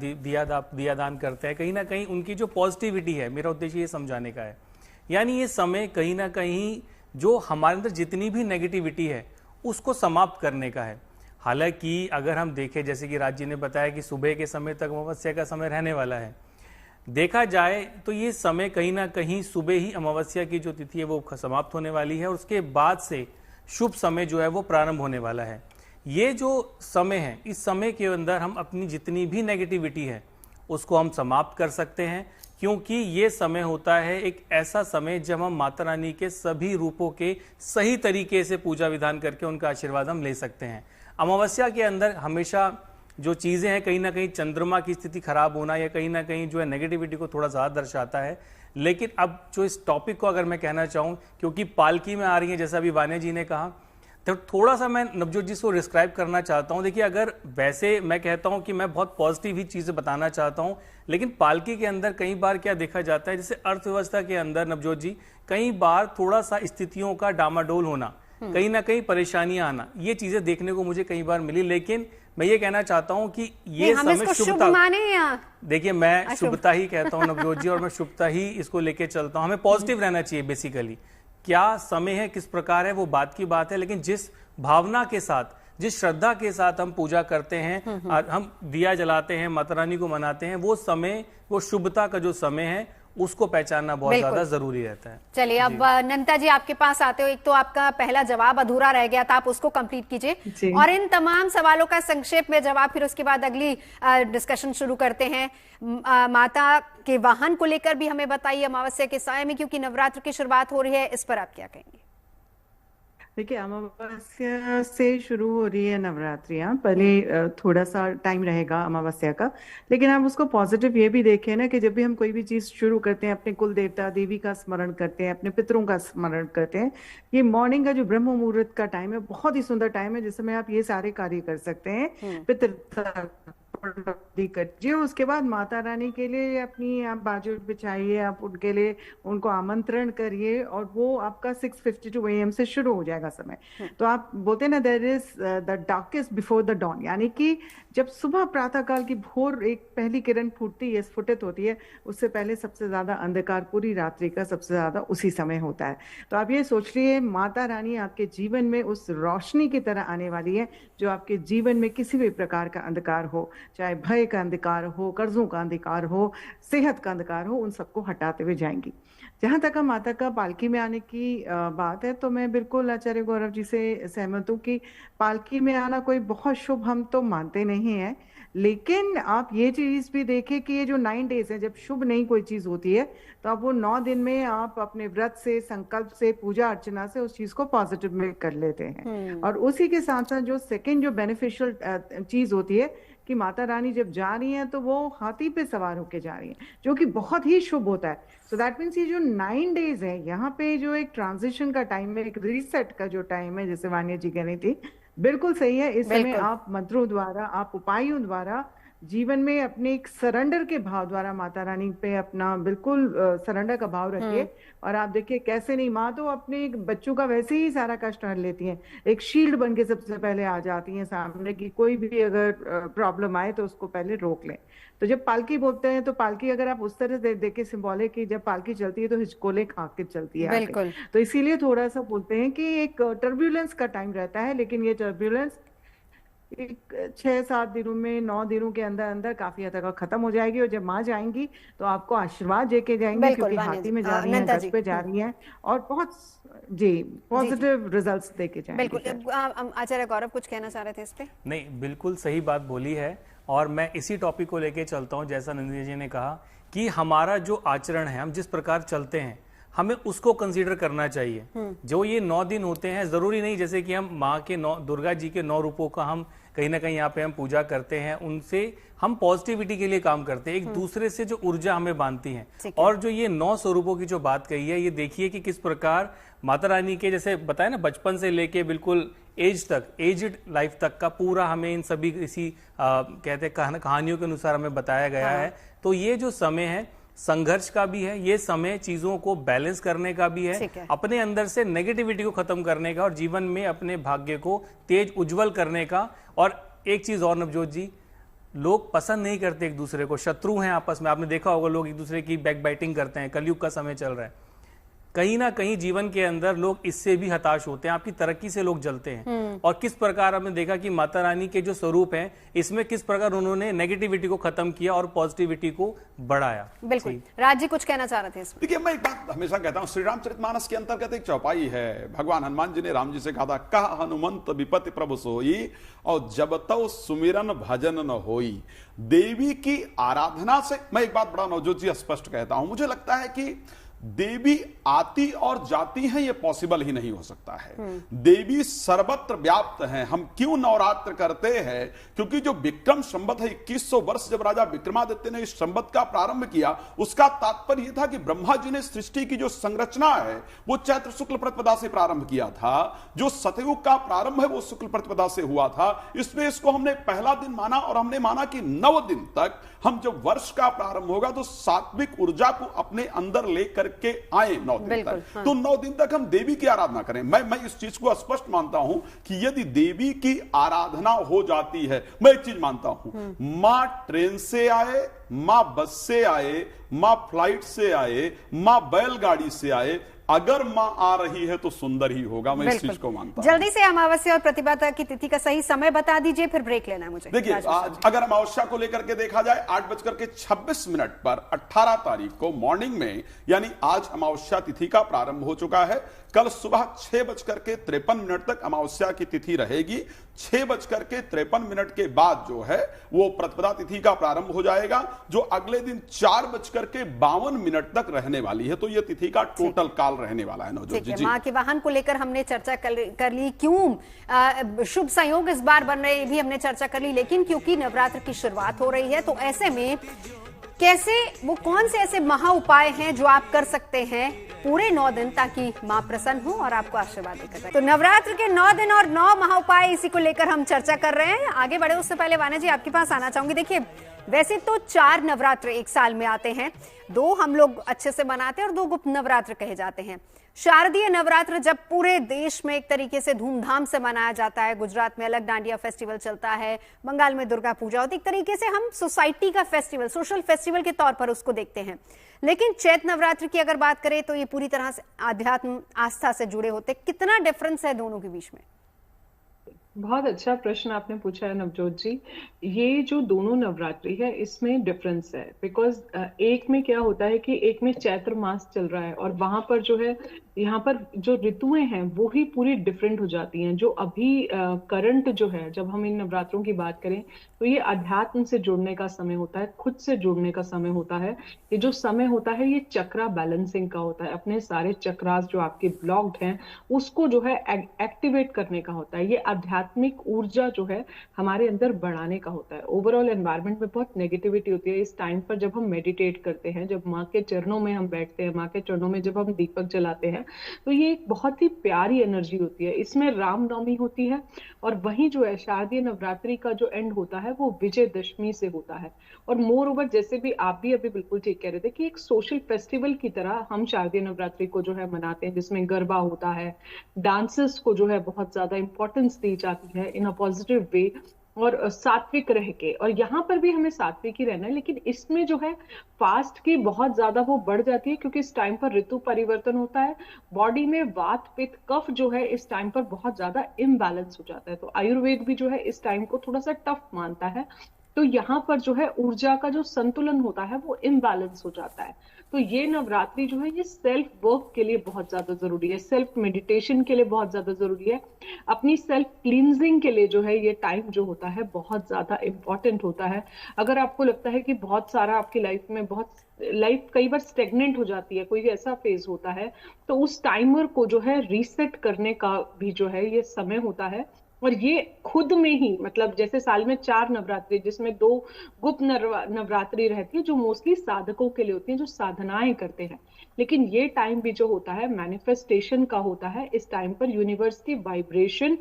दान करते हैं। कहीं ना कहीं उनकी जो पॉजिटिविटी है, मेरा उद्देश्य ये समझाने का है, यानी ये समय कहीं ना कहीं जो हमारे अंदर जितनी भी नेगेटिविटी है उसको समाप्त करने का है। हालांकि अगर हम देखें, जैसे कि राज जी ने बताया कि सुबह के समय तक अमावस्या का समय रहने वाला है, देखा जाए तो ये समय कहीं ना कहीं सुबह ही अमावस्या की जो तिथि है वो समाप्त होने वाली है, और उसके बाद से शुभ समय जो है वो प्रारंभ होने वाला है। ये जो समय है, इस समय के अंदर हम अपनी जितनी भी नेगेटिविटी है उसको हम समाप्त कर सकते हैं, क्योंकि ये समय होता है एक ऐसा समय जब हम माता रानी के सभी रूपों के सही तरीके से पूजा विधान करके उनका आशीर्वाद हम ले सकते हैं। अमावस्या के अंदर हमेशा जो चीज़ें हैं, कहीं ना कहीं चंद्रमा की स्थिति खराब होना या कहीं ना कहीं जो है नेगेटिविटी को थोड़ा ज़्यादा दर्शाता है। लेकिन अब जो इस टॉपिक को अगर मैं कहना चाहूँ, क्योंकि पालकी में आ रही है, जैसा अभी वान्या जी ने कहा, तो थोड़ा सा मैं नवजोत जी को डिस्क्राइब करना चाहता हूं। देखिए, अगर वैसे मैं कहता हूं कि मैं बहुत पॉजिटिव ही चीजें बताना चाहता हूं, लेकिन पालकी के अंदर कई बार क्या देखा जाता है, जैसे अर्थव्यवस्था के अंदर नवजोत जी कई बार थोड़ा सा स्थितियों का डामाडोल होना, कहीं ना कहीं परेशानियां आना, ये चीजें देखने को मुझे कई बार मिली। लेकिन मैं ये कहना चाहता हूं कि ये समय शुभता, देखिए मैं शुभता ही कहता हूं नवजोत जी, और मैं शुभता ही इसको लेके चलता हूं। हमें पॉजिटिव रहना चाहिए। बेसिकली क्या समय है, किस प्रकार है, वो बात की बात है, लेकिन जिस भावना के साथ, जिस श्रद्धा के साथ हम पूजा करते हैं, हम दिया जलाते हैं, माता रानी को मनाते हैं, वो समय, वो शुभता का जो समय है, उसको पहचानना बहुत बिल्कुल। ज्यादा जरूरी रहता है। चलिए अब नंदा जी आपके पास आते हो, एक तो आपका पहला जवाब अधूरा रह गया था, आप उसको कंप्लीट कीजिए जी। और इन तमाम सवालों का संक्षेप में जवाब, फिर उसके बाद अगली डिस्कशन शुरू करते हैं। माता के वाहन को लेकर भी हमें बताइए अमावस्या के साय में, क्योंकि नवरात्र की शुरुआत हो रही है, इस पर आप क्या कहेंगे? देखिए, अमावस्या से शुरू हो रही है नवरात्रियां। पहले थोड़ा सा टाइम रहेगा अमावस्या का, लेकिन आप उसको पॉजिटिव ये भी देखें ना कि जब भी हम कोई भी चीज शुरू करते हैं, अपने कुल देवता देवी का स्मरण करते हैं, अपने पितरों का स्मरण करते हैं, ये मॉर्निंग का जो ब्रह्म मुहूर्त का टाइम है बहुत ही सुंदर टाइम है, जिसमें आप ये सारे कार्य कर सकते हैं। पितृ करिए, उसके बाद माता रानी के लिए अपनी आप बाजू बिछाइए, आप उनके लिए उनको आमंत्रण करिए, और वो आपका 6:52 AM से शुरू हो जाएगा समय। तो आप बोलते हैं ना, there is the darkest before the dawn, यानी कि जब सुबह प्रातः काल की भोर एक पहली किरण फूटती है, स्फुटित होती है, उससे पहले सबसे ज्यादा अंधकार पूरी रात्रि का सबसे ज्यादा उसी समय होता है। तो आप ये सोच लिए माता रानी आपके जीवन में उस रोशनी की तरह आने वाली है, जो आपके जीवन में किसी भी प्रकार का अंधकार हो, चाहे भय का अंधकार हो, कर्जों का अंधकार हो, सेहत का अंधकार हो, उन सबको हटाते हुए जाएंगी। जहां तक माता का पालकी में आने की बात है, तो मैं बिल्कुल आचार्य गौरव जी से सहमत हूँ कि पालकी में आना कोई बहुत शुभ हम तो मानते नहीं है, लेकिन आप ये चीज भी देखें कि ये जो 9 डेज है, जब शुभ नहीं कोई चीज होती है, तो आप वो 9 दिन में आप अपने व्रत से, संकल्प से, पूजा अर्चना से उस चीज को पॉजिटिव में कर लेते हैं। और उसी के साथ साथ जो सेकेंड जो बेनिफिशियल चीज होती है कि माता रानी जब जा रही हैं तो वो हाथी पे सवार होके जा रही हैं, जो कि बहुत ही शुभ होता है। सो दैट मीन्स ये जो 9 डेज है, यहाँ पे जो एक ट्रांजिशन का टाइम है, एक रीसेट का जो टाइम है, जैसे वानिया जी कह रही थी, बिल्कुल सही है। इस समय आप मंत्रों द्वारा, आप उपायों द्वारा, जीवन में अपने एक सरेंडर के भाव द्वारा माता रानी पे अपना बिल्कुल सरेंडर का भाव रखिए, और आप देखिए कैसे नहीं, माँ तो अपने बच्चों का वैसे ही सारा कष्ट हर लेती हैं, एक शील्ड बन के सबसे पहले आ जाती हैं सामने की, कोई भी अगर प्रॉब्लम आए तो उसको पहले रोक लें। तो जब पालकी बोलते हैं, तो पालकी अगर आप उस तरह से देखे सिंबॉलिक की, जब पालकी चलती है तो हिचकोले खा के चलती है आगे। तो इसीलिए थोड़ा सा बोलते हैं कि एक टर्ब्यूलेंस का टाइम रहता है, लेकिन ये टर्ब्यूलेंस 6-7 दिनों में, 9 दिनों के अंदर अंदर काफी हद तक खत्म हो जाएगी। और जब माँ जाएंगी तो आपको आशीर्वाद देके जाएंगी, क्योंकि हाथी में जा रही हैं, गज पे जा रही हैं, और बहुत जी पॉजिटिव रिजल्ट्स देके जाएंगी। बिल्कुल। आचार्य गौरव कुछ कहना चाह रहे थे इस पे? नहीं, बिल्कुल सही बात बोली है, और मैं इसी टॉपिक को लेके चलता हूं। जैसा नंदिनी जी ने कहा कि हमारा जो आचरण है, हम जिस प्रकार चलते हैं, हमें उसको कंसीडर करना चाहिए। जो ये 9 दिन होते हैं, जरूरी नहीं जैसे कि हम माँ के दुर्गा जी के 9 रूपों का हम कहीं ना कहीं यहाँ पे हम पूजा करते हैं, उनसे हम पॉजिटिविटी के लिए काम करते हैं, एक दूसरे से जो ऊर्जा हमें बांधती है। और जो ये 9 स्वरूपों की जो बात कही है, ये देखिए कि किस प्रकार माता रानी के, जैसे बताया ना, बचपन से लेके बिल्कुल एज तक, एज्ड लाइफ तक का पूरा हमें इन सभी इसी कहते हैं कहानियों के अनुसार हमें बताया गया है। तो ये जो समय है, संघर्ष का भी है, ये समय चीजों को बैलेंस करने का भी है, अपने अंदर से नेगेटिविटी को खत्म करने का, और जीवन में अपने भाग्य को तेज उज्जवल करने का। और एक चीज और नवजोत जी, लोग पसंद नहीं करते एक दूसरे को, शत्रु हैं आपस में। आपने देखा होगा लोग एक दूसरे की बैक बाइटिंग करते हैं, कलयुग का समय चल रहा है। कहीं ना कहीं जीवन के अंदर लोग इससे भी हताश होते हैं, आपकी तरक्की से लोग जलते हैं। और किस प्रकार आपने देखा कि माता रानी के जो स्वरूप हैं, इसमें किस प्रकार उन्होंने नेगेटिविटी को खत्म किया और पॉजिटिविटी को बढ़ाया। बिल्कुल। राज जी कुछ कहना चाह रहे थे इसमें? देखिए, मैं एक बात हमेशा कहता हूं, श्री रामचरितमानस के अंतर्गत एक चौपाई है, भगवान हनुमान जी ने राम जी से कहा था, कहा हनुमंत विपति प्रभु सोई, और जब तव सुमिरन भजन न होई। देवी की आराधना से, मैं एक बात बड़ा नवजोत जी स्पष्ट कहता हूं, मुझे लगता है कि देवी आती और जाती हैं, ये पॉसिबल ही नहीं हो सकता है। देवी सर्वत्र व्याप्त हैं। हम क्यों नवरात्र करते हैं? क्योंकि जो विक्रम संवत है, 2100 वर्ष जब राजा विक्रमादित्य ने इस संवत का प्रारंभ किया, उसका तात्पर्य यह था कि ब्रह्मा जी ने सृष्टि की जो संरचना है वो चैत्र शुक्ल प्रतिपदा से प्रारंभ किया था। जो सतयुग का प्रारंभ है वो शुक्ल प्रतिपदा से हुआ था। इसलिए इसको हमने पहला दिन माना, और हमने माना कि 9 दिन तक हम जब वर्ष का प्रारंभ होगा तो सात्विक ऊर्जा को अपने अंदर लेकर के आए 9 दिन तक। तो 9 दिन तक हम देवी की आराधना करें। मैं इस चीज को स्पष्ट मानता हूं कि यदि देवी की आराधना हो जाती है, मैं एक चीज मानता हूं, मां ट्रेन से आए, मां बस से आए, मां फ्लाइट से आए, मां बैलगाड़ी से आए, अगर मां आ रही है तो सुंदर ही होगा, मैं इस चीज को मानता हूं। जल्दी से अमावस्या और प्रतिपदा की तिथि का सही समय बता दीजिए, फिर ब्रेक लेना है मुझे। देखिए, आज अगर अमावस्या को लेकर के देखा जाए 8:26 पर 18 तारीख को मॉर्निंग में, यानी आज अमावस्या तिथि का प्रारंभ हो चुका है। कल सुबह 6:53 तक अमावस्या की तिथि रहेगी। 6:53 के बाद जो है वो प्रतिपदा तिथि का प्रारंभ हो जाएगा, जो अगले दिन 4:52 तक रहने वाली है। तो ये तिथि का टोटल काल रहने वाला है नवजोत जी। मां के वाहन को लेकर हमने चर्चा कर ली, क्यों शुभ संयोग इस बार बन रहे भी हमने चर्चा कर ली, लेकिन क्योंकि नवरात्र की शुरुआत हो रही है तो ऐसे में कैसे, वो कौन से ऐसे महा उपाय हैं जो आप कर सकते हैं पूरे 9 दिन, ताकि मां प्रसन्न हो और आपको आशीर्वाद देकर जाए। तो नवरात्र के 9 दिन और 9 महा उपाय, इसी को लेकर हम चर्चा कर रहे हैं। आगे बढ़े उससे पहले वाना जी आपके पास आना चाहूंगी। देखिए, वैसे तो 4 नवरात्र एक साल में आते हैं, 2 हम लोग अच्छे से मनाते हैं और 2 गुप्त नवरात्र कहे जाते हैं। शारदीय नवरात्र जब पूरे देश में एक तरीके से धूमधाम से मनाया जाता है, गुजरात में अलग डांडिया फेस्टिवल चलता है, बंगाल में दुर्गा पूजा होती है, एक तरीके से हम सोसाइटी का फेस्टिवल, सोशल फेस्टिवल के तौर पर उसको देखते हैं। लेकिन चैत्र नवरात्र की अगर बात करें तो ये पूरी तरह से आध्यात्म आस्था से जुड़े होते। कितना डिफरेंस है दोनों के बीच में? बहुत अच्छा प्रश्न आपने पूछा है नवजोत जी। ये जो दोनों नवरात्रि है इसमें डिफरेंस है, बिकॉज एक में क्या होता है कि एक में चैत्र मास चल रहा है और वहां पर जो है, यहाँ पर जो ऋतुएं हैं वो ही पूरी डिफरेंट हो जाती हैं। जो अभी करंट जो है, जब हम इन नवरात्रों की बात करें तो ये अध्यात्म से जुड़ने का समय होता है, खुद से जुड़ने का समय होता है। ये जो समय होता है ये चक्रा बैलेंसिंग का होता है, अपने सारे चक्रास जो आपके ब्लॉक्ड हैं उसको जो है एक्टिवेट करने का होता है। ये आध्यात्मिक ऊर्जा जो है हमारे अंदर बढ़ाने का होता है। ओवरऑल एनवायरनमेंट में बहुत नेगेटिविटी होती है इस टाइम पर, जब हम मेडिटेट करते हैं, जब माँ के चरणों में हम बैठते हैं, माँ के चरणों में जब हम दीपक जलाते हैं, तो ये एक बहुत ही प्यारी एनर्जी होती है। इसमें रामनवमी होती है और वहीं जो है शारदीय नवरात्रि का जो एंड होता है वो विजयदशमी से होता है। और मोर ओवर, जैसे भी आप भी अभी बिल्कुल ठीक कह रहे थे कि एक सोशल फेस्टिवल की तरह हम शारदीय नवरात्रि को जो है मनाते हैं, जिसमें गरबा होता है, डांसेस को जो है बहुत ज्यादा इंपॉर्टेंस दी जाती है इन अ पॉजिटिव वे, और सात्विक रह के। और यहाँ पर भी हमें सात्विक ही रहना है, लेकिन इसमें जो है फास्ट की बहुत ज्यादा वो बढ़ जाती है, क्योंकि इस टाइम पर ऋतु परिवर्तन होता है, बॉडी में वात पित्त कफ जो है इस टाइम पर बहुत ज्यादा इम्बैलेंस हो जाता है। तो आयुर्वेद भी जो है इस टाइम को थोड़ा सा टफ मानता है। तो यहाँ पर जो है ऊर्जा का जो संतुलन होता है वो इम्बैलेंस हो जाता है। तो ये नवरात्रि जो है ये सेल्फ वर्क के लिए बहुत ज्यादा जरूरी है, सेल्फ मेडिटेशन के लिए बहुत ज्यादा जरूरी है, अपनी सेल्फ क्लींजिंग के लिए जो है ये टाइम जो होता है बहुत ज्यादा इंपॉर्टेंट होता है। अगर आपको लगता है कि बहुत सारा आपकी लाइफ में लाइफ कई बार स्टेगनेंट हो जाती है, कोई ऐसा फेज होता है, तो उस टाइमर को जो है रीसेट करने का भी जो है ये समय होता है। और ये खुद में ही, मतलब जैसे साल में 4 नवरात्रि, जिसमें 2 गुप्त नवरात्रि रहती है जो मोस्टली साधकों के लिए होती है, जो साधनाएं करते हैं। लेकिन ये टाइम भी जो होता है मैनिफेस्टेशन का होता है। इस टाइम पर यूनिवर्स की वाइब्रेशन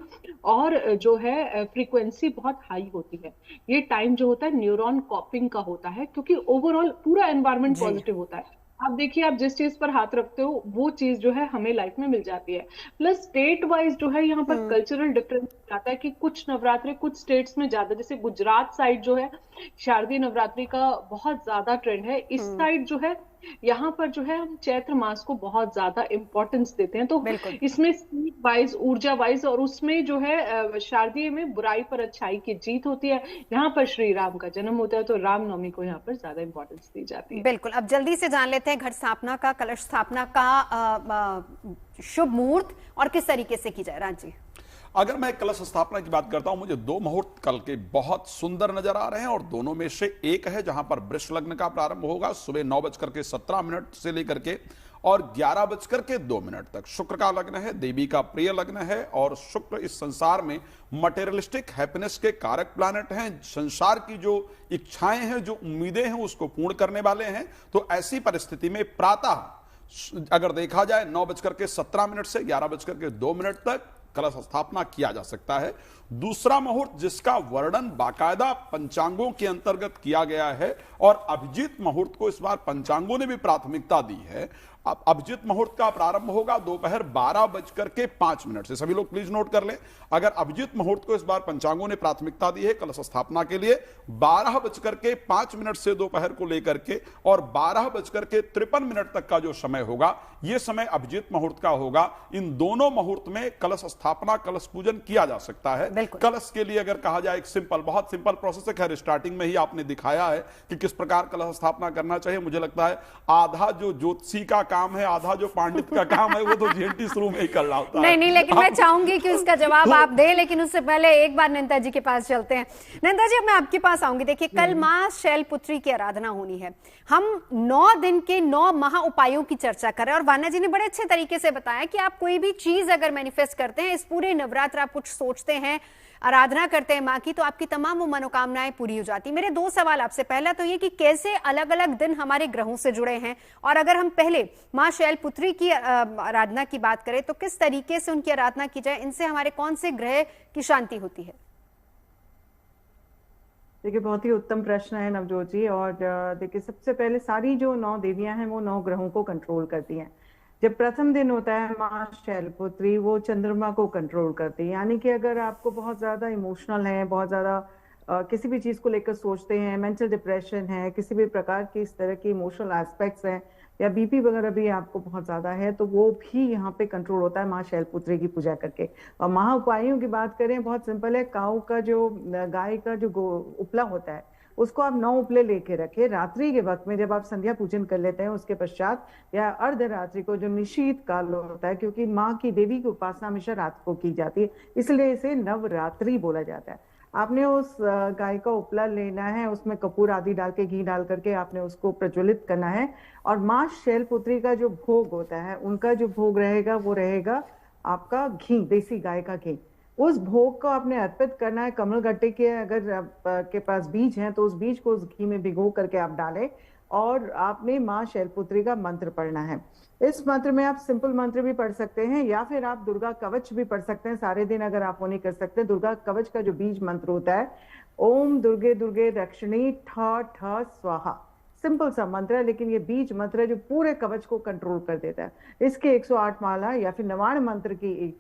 और जो है फ्रीक्वेंसी बहुत हाई होती है। ये टाइम जो होता है न्यूरॉन कॉपिंग का होता है, क्योंकि ओवरऑल पूरा एनवायरनमेंट पॉजिटिव होता है। आप देखिए, आप जिस चीज पर हाथ रखते हो वो चीज जो है हमें लाइफ में मिल जाती है। प्लस स्टेट वाइज जो है यहाँ पर कल्चरल डिफरेंस आता है कि कुछ नवरात्रि कुछ स्टेट्स में ज्यादा, जैसे गुजरात साइड जो है शारदीय नवरात्रि का बहुत ज्यादा ट्रेंड है। इस साइड जो है यहाँ पर जो है हम चैत्र मास को बहुत ज्यादा इंपॉर्टेंस देते हैं। तो इसमें स्पीड वाइज, ऊर्जा वाइज, और उसमें जो है शारदीय में बुराई पर अच्छाई की जीत होती है। यहाँ पर श्री राम का जन्म होता है, तो रामनवमी को यहाँ पर ज्यादा इंपॉर्टेंस दी जाती है। बिल्कुल। अब जल्दी से जान लेते हैं घट स्थापना का, कलश स्थापना का शुभ मुहूर्त और किस तरीके से की जाए। राजी, अगर मैं कलश स्थापना की बात करता हूं, मुझे 2 मुहूर्त कल के बहुत सुंदर नजर आ रहे हैं और दोनों में से एक है जहां पर वृष लग्न का प्रारंभ होगा सुबह 9:17 से लेकर के और 11:02 तक। शुक्र का लग्न है, देवी का प्रिय लग्न है और शुक्र इस संसार में मटेरियलिस्टिक हैप्पीनेस के कारक प्लैनेट हैं। संसार की जो इच्छाएं हैं, जो उम्मीदें हैं, उसको पूर्ण करने वाले हैं। तो ऐसी परिस्थिति में प्रातः अगर देखा जाए 9:17 से 11:02 तक कलश स्थापना किया जा सकता है। दूसरा मुहूर्त जिसका वर्णन बाकायदा पंचांगों के अंतर्गत किया गया है और अभिजीत मुहूर्त को इस बार पंचांगों ने भी प्राथमिकता दी है, अब अभिजीत मुहूर्त का प्रारंभ होगा दोपहर 12:05 से। सभी लोग प्लीज नोट कर लें, अगर अभिजीत मुहूर्त को इस बार पंचांगों ने प्राथमिकता दी है कलश स्थापना के लिए 12:05 से दोपहर को लेकर के और 12:53 तक का जो समय होगा यह समय अभिजीत मुहूर्त का होगा। इन दोनों मुहूर्त में कलश स्थापना, कलश पूजन किया जा सकता है। कलश के लिए अगर कहा जाए एक बहुत सिंपल प्रोसेस है। खैर स्टार्टिंग में ही आपने दिखाया है कि किस प्रकार कलश स्थापना करना चाहिए। मुझे लगता है आधा जो ज्योतिषी का काम है, आधा जो पंडित का काम है, वो तो जीएनटी शुरू में ही कर रहा होता है। नहीं, लेकिन मैं चाहूंगी कि उसका जवाब आप दें, लेकिन उससे पहले एक बार नंदा जी के पास चलते हैं। नंदा जी, मैं आपके पास आऊंगी। देखिए, कल मां शैलपुत्री की आराधना होनी है। हम 9 दिन के 9 महा उपायों की चर्चा कर रहे हैं और वाना जी ने बड़े अच्छे तरीके से बताया कि आप कोई भी चीज अगर मैनिफेस्ट करते हैं, इस पूरे नवरात्र आप कुछ सोचते हैं, आराधना करते हैं मां की, तो आपकी तमाम वो मनोकामनाएं पूरी हो जाती। मेरे 2 सवाल आपसे, पहला तो ये कि कैसे अलग अलग दिन हमारे ग्रहों से जुड़े हैं, और अगर हम पहले मां शैलपुत्री की आराधना की बात करें तो किस तरीके से उनकी आराधना की जाए, इनसे हमारे कौन से ग्रह की शांति होती है? देखिए, बहुत ही उत्तम प्रश्न है नवजोत जी। और देखिए, सबसे पहले सारी जो 9 देवियां हैं वो 9 ग्रहों को कंट्रोल करती हैं। जब प्रथम दिन होता है मां शैलपुत्री वो चंद्रमा को कंट्रोल करती है। यानी कि अगर आपको बहुत ज्यादा इमोशनल है, बहुत ज्यादा किसी भी चीज को लेकर सोचते हैं, मेंटल डिप्रेशन है, किसी भी प्रकार की इस तरह की इमोशनल एस्पेक्ट्स हैं, या बीपी वगैरह भी आपको बहुत ज्यादा है, तो वो भी यहाँ पे कंट्रोल होता है मां शैलपुत्री की पूजा करके। और महा उपायों की बात करें, बहुत सिंपल है। काऊ का जो, गाय का जो उपला होता है उसको आप 9 उपले लेके रखे। रात्रि के वक्त में जब आप संध्या पूजन कर लेते हैं उसके पश्चात या अर्धरात्रि को जो निशीत काल होता है, क्योंकि माँ की देवी की उपासना हमेशा रात को की जाती है, इसलिए इसे नवरात्रि बोला जाता है। आपने उस गाय का उपला लेना है, उसमें कपूर आदि डाल के, घी डाल करके आपने उसको प्रज्वलित करना है। और माँ शैलपुत्री का जो भोग होता है, उनका जो भोग रहेगा वो रहेगा आपका घी, देसी गाय का घी। उस भोग को आपने अर्पित करना है। कमल गट्टे के अगर आपके पास बीज हैं तो उस बीज को उस घी में भिगो करके आप डालें और आपने माँ शैलपुत्री का मंत्र पढ़ना है। इस मंत्र में आप सिंपल मंत्र भी पढ़ सकते हैं या फिर आप दुर्गा कवच भी पढ़ सकते हैं। सारे दिन अगर आप वो नहीं कर सकते, दुर्गा कवच का जो बीज मंत्र होता है, ओम दुर्गे दुर्गे रक्षणी ठ ठ स्वाहा, सिंपल सा मंत्र है, लेकिन ये बीज मंत्र है जो पूरे कवच को कंट्रोल कर देता है। इसके 108 माला या फिर 99 मंत्र की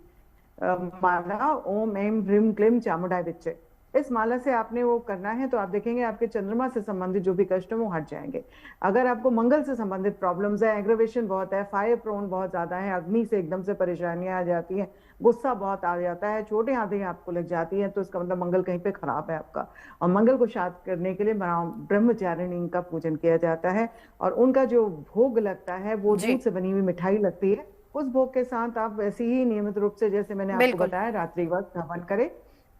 माला, ओम एम ह्रीम क्लीम चामुंडाय विच्चे, इस माला से आपने वो करना है। तो आप देखेंगे आपके चंद्रमा से संबंधित जो भी कष्ट है वो हट जाएंगे। अगर आपको मंगल से संबंधित प्रॉब्लम्स है, एग्रेवेशन बहुत है, फायर प्रोन बहुत ज्यादा है, अग्नि से एकदम से परेशानियां आ जाती हैं, गुस्सा बहुत आ जाता है, छोटे हाथी आपको लग जाती है, तो इसका मतलब मंगल कहीं पे खराब है आपका। और मंगल को शांत करने के लिए ब्रह्मचारिणी का पूजन किया जाता है और उनका जो भोग लगता है वो दूध से बनी हुई मिठाई लगती है। उस भोग के साथ आप वैसे ही नियमित रूप से, जैसे मैंने आपको बताया, रात्रि वक्त हवन करें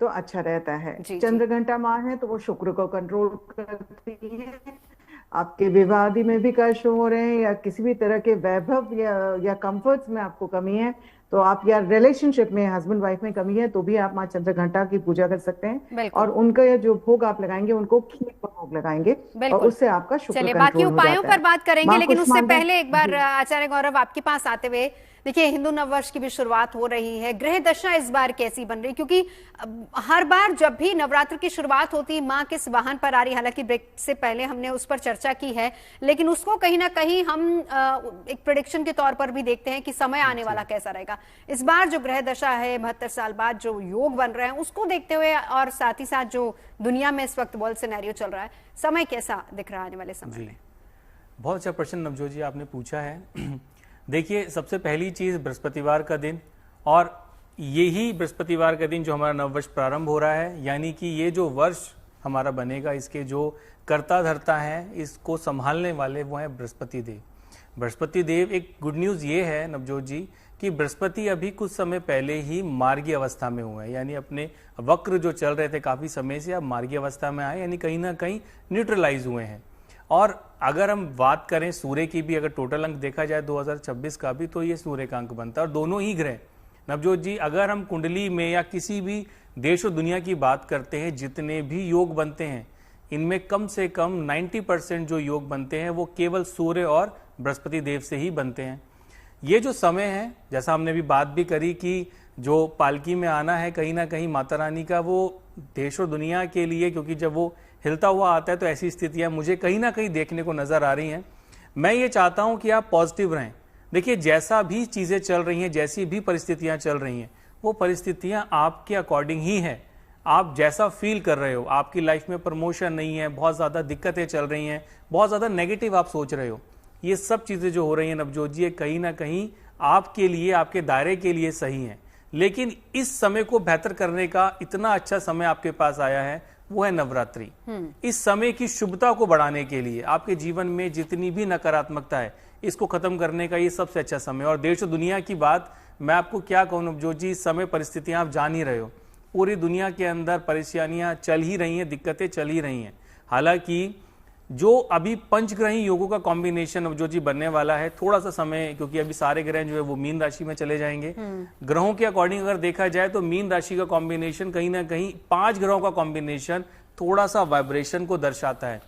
तो अच्छा रहता है। चंद्र घंटा माँ है तो वो शुक्र को कंट्रोल करती है। आपके विवाह आदि में भी कष्ट हो रहे हैं या किसी भी तरह के वैभव या कंफर्ट्स में आपको कमी है, तो आप या रिलेशनशिप में हस्बैंड वाइफ में कमी है, तो भी आप माँ चंद्र घंटा की पूजा कर सकते हैं। और उनका जो भोग आप लगाएंगे उनको खीर पर भोग लगाएंगे और उससे आपका शुक्र कंट्रोल हो जाता है। बाकी उपायों पर बात करेंगे, लेकिन उससे पहले एक बार आचार्य गौरव आपके पास आते हुए, देखिए हिंदू नववर्ष की भी शुरुआत हो रही है, ग्रह दशा इस बार कैसी बन रही, क्योंकि हर बार जब भी नवरात्र की शुरुआत होती है माँ किस वाहन पर आ रही, हालांकि ब्रेक से पहले हमने उस पर चर्चा की है, लेकिन उसको कहीं ना कहीं हम एक प्रेडिक्शन के तौर पर भी देखते हैं कि समय आने वाला कैसा रहेगा। इस बार जो ग्रह दशा है 72 साल बाद जो योग बन रहे हैं उसको देखते हुए और साथ ही साथ जो दुनिया में इस वक्त वर्ल्ड सिनेरियो चल रहा है, समय कैसा दिख रहा है आने वाले समय में? बहुत अच्छा प्रश्न नवजोत जी आपने पूछा है। देखिए, सबसे पहली चीज बृहस्पतिवार का दिन, और यही बृहस्पतिवार का दिन जो हमारा नववर्ष प्रारंभ हो रहा है, यानी कि ये जो वर्ष हमारा बनेगा इसके जो कर्ता धर्ता है, इसको संभालने वाले वो हैं बृहस्पति देव। बृहस्पति देव, एक गुड न्यूज ये है नवजोत जी कि बृहस्पति अभी कुछ समय पहले ही मार्गी अवस्था में हुए हैं, यानी अपने वक्र जो चल रहे थे काफी समय से अब मार्गी अवस्था में आए, यानी कहीं ना कहीं न्यूट्रलाइज हुए हैं। और अगर हम बात करें सूर्य की भी, अगर टोटल अंक देखा जाए 2026 का भी, तो ये सूर्य का अंक बनता है। और दोनों ही ग्रह नवजोत जी, अगर हम कुंडली में या किसी भी देश और दुनिया की बात करते हैं, जितने भी योग बनते हैं इनमें कम से कम 90% जो योग बनते हैं वो केवल सूर्य और बृहस्पति देव से ही बनते हैं। ये जो समय है, जैसा हमने भी बात भी करी कि जो पालकी में आना है कहीं ना कहीं माता रानी का, वो देश और दुनिया के लिए, क्योंकि जब वो हिलता हुआ आता है तो ऐसी स्थितियां मुझे कहीं ना कहीं देखने को नजर आ रही हैं। मैं ये चाहता हूं कि आप पॉजिटिव रहें, देखिए, जैसा भी चीजें चल रही हैं, जैसी भी परिस्थितियां चल रही हैं, वो परिस्थितियां आपके अकॉर्डिंग ही हैं। आप जैसा फील कर रहे हो, आपकी लाइफ में प्रमोशन नहीं है, बहुत ज्यादा दिक्कतें चल रही हैं, बहुत ज्यादा नेगेटिव आप सोच रहे हो, ये सब चीजें जो हो रही हैं नवजोत जी, कहीं ना कहीं आपके लिए, आपके दायरे के लिए सही है। लेकिन इस समय को बेहतर करने का इतना अच्छा समय आपके पास आया है, वो है नवरात्रि। इस समय की शुभता को बढ़ाने के लिए, आपके जीवन में जितनी भी नकारात्मकता है, इसको खत्म करने का ये सबसे अच्छा समय। और देश और दुनिया की बात मैं आपको क्या कहूं नवजोत जी, समय परिस्थितियां आप जान ही रहे हो, पूरी दुनिया के अंदर परेशानियां चल ही रही हैं, दिक्कतें चल ही रही हैं। हालांकि जो अभी पंचग्रही योगों का कॉम्बिनेशन नवजोत जी बनने वाला है, थोड़ा सा समय, क्योंकि अभी सारे ग्रह जो है वो मीन राशि में चले जाएंगे। ग्रहों के अकॉर्डिंग अगर देखा जाए तो मीन राशि का कॉम्बिनेशन कहीं ना कहीं 5 ग्रहों का कॉम्बिनेशन थोड़ा सा वाइब्रेशन को दर्शाता है।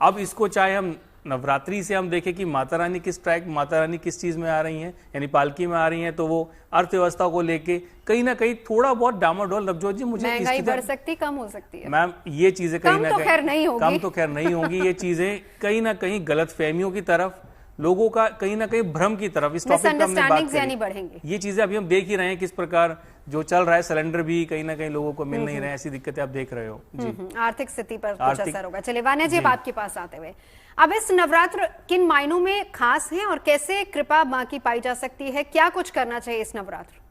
अब इसको चाहे हम नवरात्रि से हम देखें कि माता रानी माता रानी किस चीज में आ रही हैं, यानी पालकी में आ रही हैं, तो वो अर्थव्यवस्था को लेके कहीं ना कहीं थोड़ा बहुत डामाडोल नवजोत जी, मुझे महंगाई बढ़ सकती, कम हो सकती है मैम, ये चीजें कहीं ना कहीं खैर नहीं होगी, कम तो खैर नहीं होंगी। ये चीजें कहीं ना कहीं गलत फहमियों की तरफ, लोगों का कहीं ना कहीं भ्रम की तरफ, इस टॉपिक पर हमने बात करी। ये चीजें अभी हम देख ही रहे हैं किस प्रकार जो चल रहा है, सिलेंडर भी कहीं ना कहीं लोगों को मिल नहीं रहे हैं, ऐसी दिक्कतें आप देख रहे हो जी। आर्थिक स्थिति पर कुछ असर होगा। चलिए वान्या जी, अब आपके पास आते हुए, अब इस नवरात्र किन मायनों में खास है और कैसे कृपा मां की पाई जा सकती है, क्या कुछ करना चाहिए इस नवरात्र?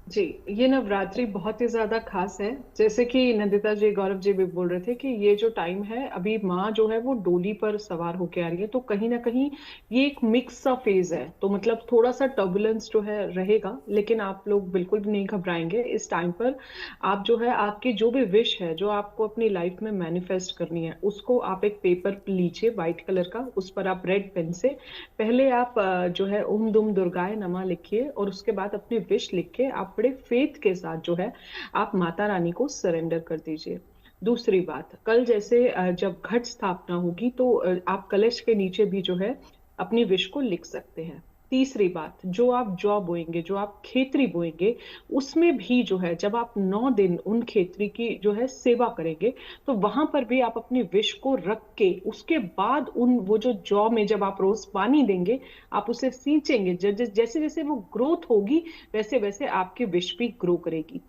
जी, ये नवरात्रि बहुत ही ज्यादा खास है। जैसे कि नंदिता जी, गौरव जी भी बोल रहे थे कि ये जो टाइम है, अभी माँ जो है वो डोली पर सवार होके आ रही है, तो कहीं ना कहीं ये एक मिक्स सा फेज है, तो मतलब थोड़ा सा टर्बुलेंस जो है रहेगा, लेकिन आप लोग बिल्कुल भी नहीं घबराएंगे इस टाइम पर। आप जो है, आपकी जो भी विश है, जो आपको अपनी लाइफ में मैनिफेस्ट करनी है, उसको आप एक पेपर लीजिए व्हाइट कलर का, उस पर आप रेड पेन से पहले आप जो है ओम दुम दुर्गाय नमः लिखिए, और उसके बाद अपनी विश लिख के आप बड़े फेथ के साथ जो है आप माता रानी को सरेंडर कर दीजिए। दूसरी बात, कल जैसे जब घट स्थापना होगी तो आप कलश के नीचे भी जो है अपनी विश को लिख सकते हैं। तीसरी बात, जो आप जौ बोएंगे, जो आप खेती बोएंगे, उसमें भी जो है जब आप 9 दिन उन खेती की जो है सेवा करेंगे, तो वहां पर भी आप अपनी विश को रख के उसके बाद उन वो जो जौ में जब आप रोज पानी देंगे, आप उसे सींचेंगे, जैसे जैसे वो ग्रोथ होगी वैसे वैसे आपकी विश भी ग्रो करेगी।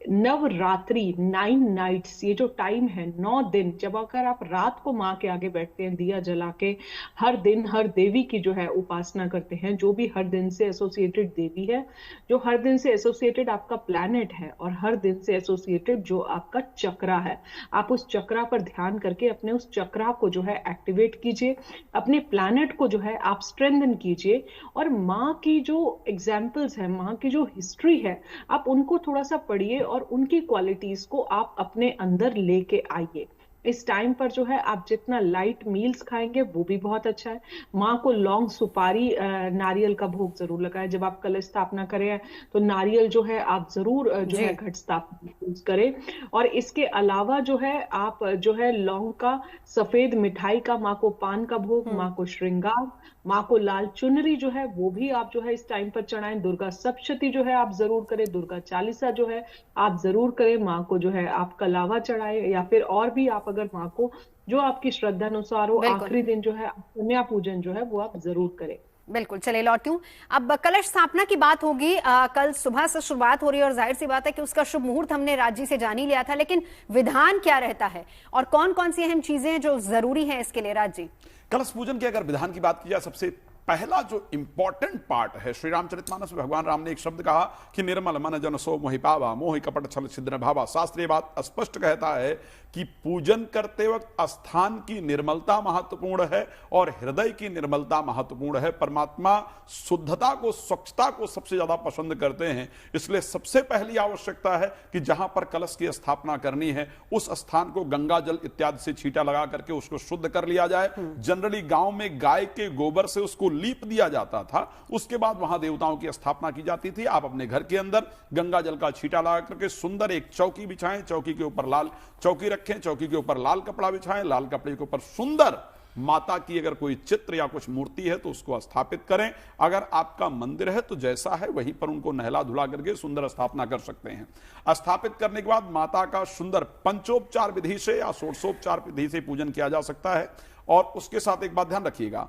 नवरात्रि 9 नाइट्स, ये जो टाइम है 9 दिन, जब अगर आप रात को माँ के आगे बैठते हैं दिया जला के, हर दिन हर देवी की जो है उपासना करते हैं, जो भी हर दिन से एसोसिएटेड देवी है, जो हर दिन से एसोसिएटेड आपका प्लैनेट है, और हर दिन से एसोसिएटेड जो आपका चक्रा है, आप उस चक्रा पर ध्यान करके अपने उस चक्रा को जो है एक्टिवेट कीजिए, अपने प्लैनेट को जो है आप स्ट्रेंथन कीजिए, और माँ की जो एग्जाम्पल्स है, माँ की जो हिस्ट्री है, आप उनको थोड़ा सा पढ़िए और उनकी क्वालिटीज को आप अपने अंदर लेके आइए। इस टाइम पर जो है आप जितना लाइट मील्स खाएंगे वो भी बहुत अच्छा है। माँ को लौंग, सुपारी, नारियल का भोग जरूर लगाएं। जब आप कलश स्थापना करें तो नारियल जो है आप जरूर जो है घट स्थापना यूज करें। और इसके अलावा जो है आप जो है लौंग का, सफेद मिठाई का, माँ को पान का भोग, माँ को श्रृंगार, माँ को लाल चुनरी जो है वो भी आप जो है इस टाइम पर चढ़ाएं। दुर्गा सप्तशती जो है आप जरूर करें, दुर्गा चालीसा जो है आप जरूर करें। माँ को जो है आप कलावा चढ़ाएं, या फिर और भी आप अगर माँ को जो आपकी श्रद्धा अनुसार हो, आखिरी दिन जो है कन्या पूजन जो है वो आप जरूर करें। बिल्कुल, चले लौटूं। अब कलश स्थापना की बात होगी, कल सुबह से शुरुआत हो रही है और जाहिर सी बात है कि उसका शुभ मुहूर्त हमने राज्य से जान ही लिया था, लेकिन विधान क्या रहता है और कौन कौन सी अहम चीजें हैं जो जरूरी है इसके लिए? राज्य कलश पूजन के अगर विधान की बात की जाए, सबसे पहला जो इंपॉर्टेंट पार्ट है, श्री रामचरितमानस में भगवान राम ने एक शब्द कहा कि निर्मल मन जन सो मोहि पावा, मोहि कपट छल छिद्र भावा। शास्त्र ये बात स्पष्ट कहता है कि पूजन करते वक्त स्थान की निर्मलता महत्वपूर्ण है और हृदय की निर्मलता महत्वपूर्ण है। परमात्मा शुद्धता को, स्वच्छता को सबसे ज्यादा पसंद करते हैं, इसलिए सबसे पहली आवश्यकता है कि जहां पर कलश की स्थापना करनी है उस स्थान को गंगा जल इत्यादि से छींटा लगा करके उसको शुद्ध कर लिया जाए। जनरली गांव में गाय के गोबर से उसको लीप दिया जाता था, उसके बाद वहां देवताओं की स्थापना की जाती थी। आप अपने घर के अंदर गंगा जल का छींटा लगा करके सुंदर एक चौकी बिछाएं, चौकी के ऊपर लाल चौकी रखें, चौकी के ऊपर लाल कपड़ा बिछाएं, लाल कपड़े के ऊपर सुंदर माता की अगर कोई चित्र या कुछ मूर्ति है तो उसको स्थापित करें। अगर आपका मंदिर है तो जैसा है वहीं पर उनको नहला धुला करके सुंदर स्थापना कर सकते हैं। स्थापित करने के बाद माता का सुंदर पंचोपचार विधि से या षोडशोपचार विधि से पूजन किया जा सकता है। और उसके साथ एक बात ध्यान रखिएगा,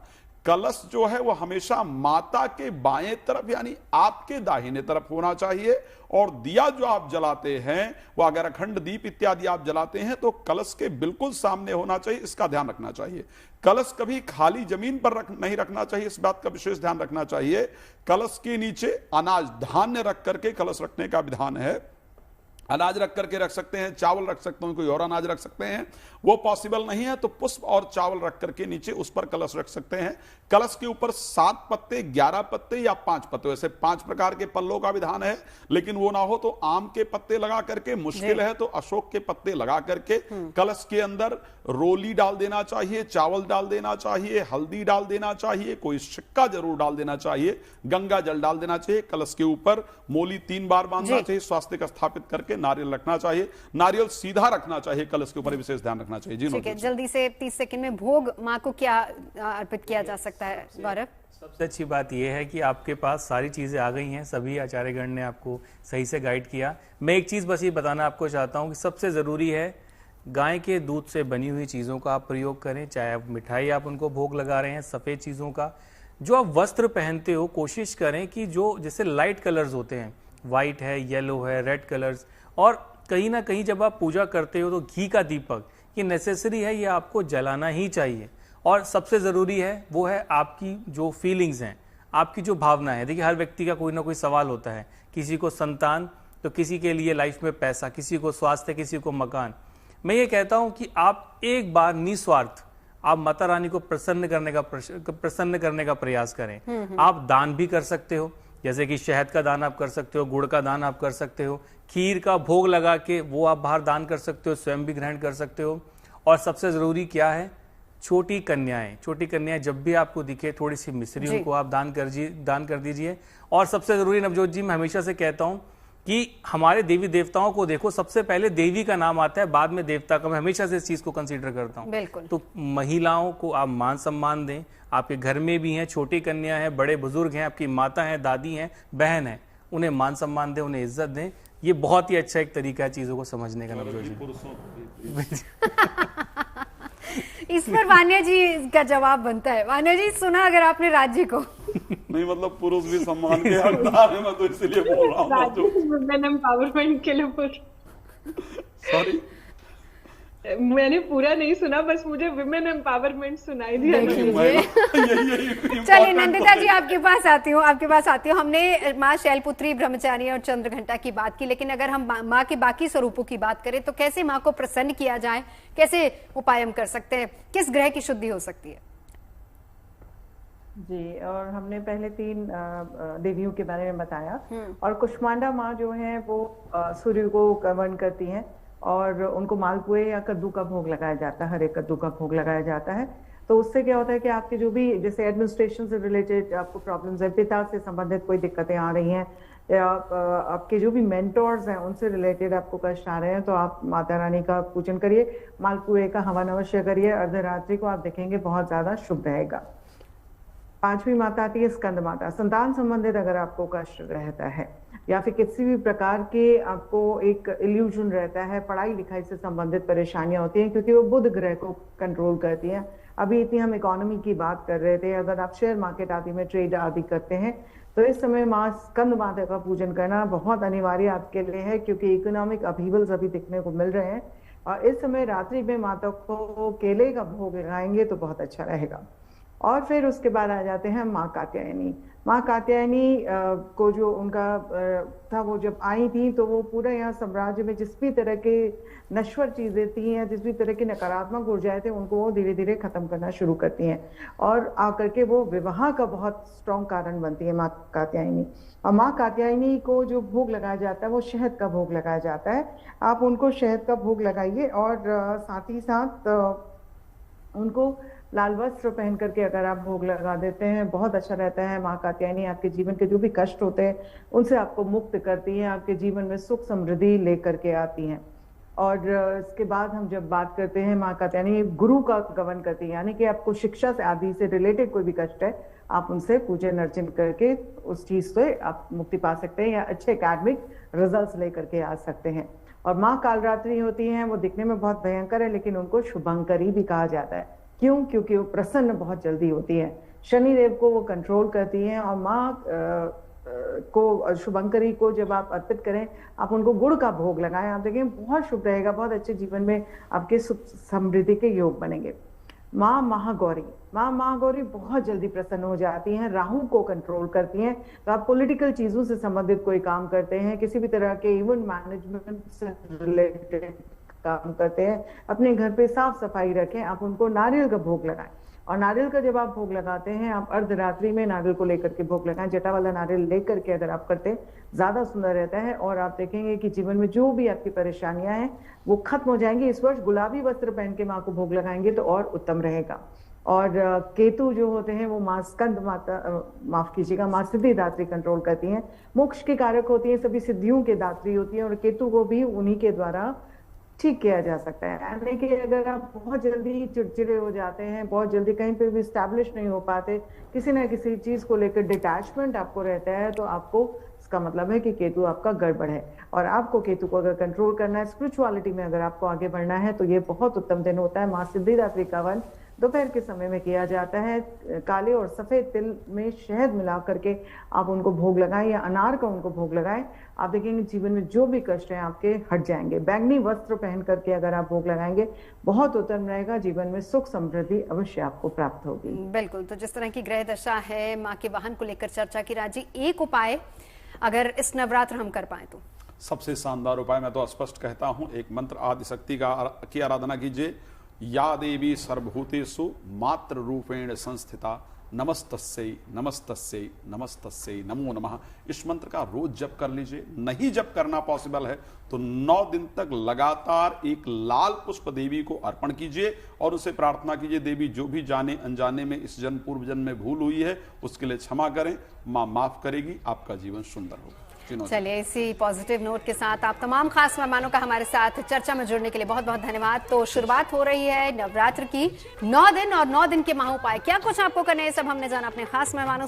कलश जो है वो हमेशा माता के बाएं तरफ यानी आपके दाहिने तरफ होना चाहिए, और दिया जो आप जलाते हैं वो अगर अखंड दीप इत्यादि आप जलाते हैं तो कलश के बिल्कुल सामने होना चाहिए, इसका ध्यान रखना चाहिए। कलश कभी खाली जमीन पर नहीं रखना चाहिए, इस बात का विशेष ध्यान रखना चाहिए। कलश के नीचे अनाज धान्य रख करके कलश रखने का विधान है। अनाज रख करके रख सकते हैं, चावल रख सकते हैं, कोई और अनाज रख सकते हैं, वो पॉसिबल नहीं है तो पुष्प और चावल रख करके नीचे उस पर कलश रख सकते हैं। कलश के ऊपर 7 पत्ते, 11 पत्ते या 5 पत्ते, ऐसे 5 प्रकार के पल्लों का विधान है, लेकिन वो ना हो तो आम के पत्ते लगा करके, मुश्किल है तो अशोक के पत्ते लगा करके कलश के अंदर रोली डाल देना चाहिए, चावल डाल देना चाहिए, हल्दी डाल देना चाहिए, कोई सिक्का जरूर डाल देना चाहिए, गंगा जल डाल देना चाहिए। कलश के ऊपर मोली 3 बार बांधना चाहिए, स्वास्तिक स्थापित करके नारियल रखना चाहिए, नारियल सीधा रखना चाहिए, कलश के ऊपर विशेष ध्यान रखना चाहिए। जी ठीक है, जल्दी से 30 सेकंड में भोग माँ को क्या अर्पित किया जा सकता है गौरव? सबसे अच्छी बात यह है कि आपके पास सारी चीज़ें आ गई हैं, सभी आचार्यगण ने आपको सही से गाइड किया। मैं एक चीज़ बस ये बताना आपको चाहता हूँ कि सबसे ज़रूरी है गाय के दूध से बनी हुई चीज़ों का आप प्रयोग करें, चाहे आप मिठाई आप उनको भोग लगा रहे हैं, सफ़ेद चीज़ों का। जो आप वस्त्र पहनते हो कोशिश करें कि जो जैसे लाइट कलर्स होते हैं, वाइट है, येलो है, रेड कलर्स, और कहीं ना कहीं जब आप पूजा करते हो तो घी का दीपक ये नेसेसरी है, ये आपको जलाना ही चाहिए। और सबसे ज़रूरी है वो है आपकी जो फीलिंग्स हैं, आपकी जो भावना है। देखिए हर व्यक्ति का कोई ना कोई सवाल होता है, किसी को संतान तो किसी के लिए लाइफ में पैसा, किसी को स्वास्थ्य, किसी को मकान। मैं ये कहता हूं कि आप एक बार निस्वार्थ आप माता रानी को प्रसन्न करने का प्रयास करें। आप दान भी कर सकते हो, जैसे कि शहद का दान आप कर सकते हो, गुड़ का दान आप कर सकते हो, खीर का भोग लगा के वो आप बाहर दान कर सकते हो, स्वयं भी ग्रहण कर सकते हो। और सबसे जरूरी क्या है, छोटी कन्याएं जब भी आपको दिखे थोड़ी सी मिश्रियों को आप दान कर दीजिए। और सबसे जरूरी नवजोत जी, मैं हमेशा से कहता हूं कि हमारे देवी देवताओं को देखो, सबसे पहले देवी का नाम आता है, बाद में देवता का। मैं हमेशा से इस चीज को कंसीडर करता हूं। तो महिलाओं को आप मान सम्मान दें, आपके घर में भी हैं, छोटी कन्या है, बड़े बुजुर्ग हैं, आपकी माता है, दादी हैं, बहन है, उन्हें मान सम्मान दें, उन्हें इज्जत दें। ये बहुत ही अच्छा एक तरीका है चीजों को समझने का नवजोत जी। इस पर वान्या जी का जवाब बनता है। वान्या जी, सुना अगर आपने राज्य को? नहीं, मतलब पुरुष भी सम्मान के हकदार है, मैं तो इसलिए बोल रहा हूँ। वुमेन एम्पावरमेंट के लिए सॉरी, मैंने पूरा नहीं सुना, बस मुझे विमेन एम्पावरमेंट सुनाई दिया। चलिए नंदिता जी, आपके पास आती हूँ। हमने माँ शैलपुत्री, ब्रह्मचारी और चंद्रघंटा की बात की, लेकिन अगर हम माँ के बाकी स्वरूपों की बात करें तो कैसे माँ को प्रसन्न किया जाए, कैसे उपाय हम कर सकते हैं, किस ग्रह की शुद्धि हो सकती है? जी, और हमने पहले 3 देवियों के बारे में बताया। और कुष्मांडा माँ जो है वो सूर्य को गमन करती हैं, और उनको मालपुए या कद्दू का भोग लगाया जाता है, हरे कद्दू का भोग लगाया जाता है। तो उससे क्या होता है कि आपके जो भी जैसे एडमिनिस्ट्रेशन से रिलेटेड आपको प्रॉब्लम्स है, पिता से संबंधित कोई दिक्कतें आ रही हैं, या आपके जो भी मेंटोर्स हैं उनसे रिलेटेड आपको कष्ट आ रहे हैं, तो आप माता रानी का पूजन करिए, मालपुए का हवन अवश्य करिए। अर्धरात्रि को आप देखेंगे बहुत ज्यादा शुभ रहेगा। 5वीं माता आती है स्कंद माता। संतान संबंधित अगर आपको कष्ट रहता है या फिर किसी भी प्रकार के आपको एक इल्यूजन रहता है, पढ़ाई लिखाई से संबंधित परेशानियां होती हैं, क्योंकि वो बुध ग्रह को कंट्रोल करती हैं। अभी इतनी हम इकोनॉमी की बात कर रहे थे, अगर आप शेयर मार्केट आदि में ट्रेड आदि करते हैं तो इस समय माँ स्कंद माता का पूजन करना बहुत अनिवार्य आपके लिए है, क्योंकि इकोनॉमिक अपहीवल्स अभी दिखने को मिल रहे हैं। और इस समय रात्रि में माता को केले का भोग लगाएंगे तो बहुत अच्छा रहेगा। और फिर उसके बाद आ जाते हैं माँ कात्यायनी। माँ कात्यायनी को जो उनका था, वो जब आई थी तो वो पूरा यहाँ साम्राज्य में जिस भी तरह के नश्वर चीजें थी या जिस भी तरह की नकारात्मक ऊर्जाएं थे, उनको वो धीरे धीरे खत्म करना शुरू करती हैं, और आकर के वो विवाह का बहुत स्ट्रॉन्ग कारण बनती है माँ कात्यायनी। और माँ कात्यायनी को जो भोग लगाया जाता है वो शहद का भोग लगाया जाता है। आप उनको शहद का भोग लगाइए, और साथ ही साथ उनको लाल वस्त्र पहन करके अगर आप भोग लगा देते हैं बहुत अच्छा रहता है। माँ कात्यायनी आपके जीवन के जो भी कष्ट होते हैं उनसे आपको मुक्त करती हैं, आपके जीवन में सुख समृद्धि लेकर के आती हैं। और इसके बाद हम जब बात करते हैं, माँ कात्यायनी गुरु का गमन करती है, यानी कि आपको शिक्षा से आदि से रिलेटेड कोई भी कष्ट है, आप उनसे पूजन अर्चन करके उस चीज से आप मुक्ति पा सकते हैं या अच्छे एकेडमिक रिजल्ट्स लेकर के आ सकते हैं। और माँ कालरात्रि होती हैं, वो दिखने में बहुत भयंकर है, लेकिन उनको शुभंकरी भी कहा जाता है। क्यों? क्योंकि वो प्रसन्न बहुत जल्दी होती है। शनिदेव को वो कंट्रोल करती हैं। और माँ को, शुभंकरी को जब आप अर्पित करें, आप उनको गुड़ का भोग लगाएं, आप देखें बहुत शुभ रहेगा, बहुत अच्छे जीवन में आपके सुख समृद्धि के योग बनेंगे। माँ महागौरी बहुत जल्दी प्रसन्न हो जाती हैं, राहु को कंट्रोल करती हैं। तो आप पॉलिटिकल चीजों से संबंधित कोई काम करते हैं, किसी भी तरह के इवेंट मैनेजमेंट से रिलेटेड काम करते हैं, अपने घर पे साफ सफाई रखें, आप उनको नारियल का भोग लगाएं। और नारियल का जब आप भोग लगाते हैं, आप अर्धरात्रि में नारियल को लेकर के भोग लगाएं, जटा वाला नारियल लेकर के अगर आप करते हैं ज्यादा सुंदर रहता है। और आप देखेंगे कि जीवन में जो भी आपकी परेशानियां हैं वो खत्म हो जाएंगी। इस वर्ष गुलाबी वस्त्र पहन के माँ को भोग लगाएंगे तो और उत्तम रहेगा। और केतु जो होते हैं वो माँ स्कंद माता, माफ कीजिएगा, माँ सिद्धिदात्री कंट्रोल करती हैं, मोक्ष की कारक होती हैं, सभी सिद्धियों के दात्री होती हैं। और केतु को भी उन्हीं के द्वारा ठीक किया जा सकता है। यानी कि अगर आप बहुत जल्दी चिड़चिड़े हो जाते हैं, बहुत जल्दी कहीं पे भी स्टैब्लिश नहीं हो पाते, किसी ना किसी चीज को लेकर डिटैचमेंट आपको रहता है, तो आपको इसका मतलब है कि केतु आपका गड़बड़ है। और आपको केतु को अगर कंट्रोल करना है, स्पिरिचुअलिटी में अगर आपको आगे बढ़ना है, तो ये बहुत उत्तम दिन होता है। माँ सिद्धिदात्री का हवन दोपहर के समय में किया जाता है। काले और सफेद तिल में शहद मिला करके आप उनको भोग लगाएं या अनार का उनको भोग लगाएं, आप देखेंगे जीवन में जो भी कष्ट हैं आपके हट जाएंगे। बैंगनी वस्त्र पहन करके अगर आप भोग लगाएंगे बहुत उत्तम रहेगा, जीवन में सुख समृद्धि अवश्य आपको प्राप्त होगी। बिल्कुल, तो जिस तरह की ग्रह दशा है, माँ के वाहन को लेकर चर्चा की, राजी एक उपाय अगर इस नवरात्र हम कर पाए तो सबसे शानदार उपाय मैं तो स्पष्ट कहता हूं, एक मंत्र आदिशक्ति की आराधना कीजिए। या देवी सर्वभूतेषु मात्र रूपेण संस्थिता नमस्तस्यै नमस्तस्यै नमस्तस्यै नमो नमः। इस मंत्र का रोज जप कर लीजिए। नहीं जप करना पॉसिबल है तो 9 दिन तक लगातार एक लाल पुष्प देवी को अर्पण कीजिए और उसे प्रार्थना कीजिए, देवी जो भी जाने अनजाने में इस जन्म पूर्व जन्म में भूल हुई है उसके लिए क्षमा करें, माँ माफ करेगी, आपका जीवन सुंदर होगा। चलिए, इसी पॉजिटिव नोट के साथ आप तमाम खास मेहमानों का हमारे साथ चर्चा में जुड़ने के लिए बहुत बहुत धन्यवाद। तो शुरुआत हो रही है नवरात्र की, 9 दिन और 9 दिन के महा उपाय क्या कुछ आपको करने हैं, सब हमने जाना अपने खास मेहमानों से।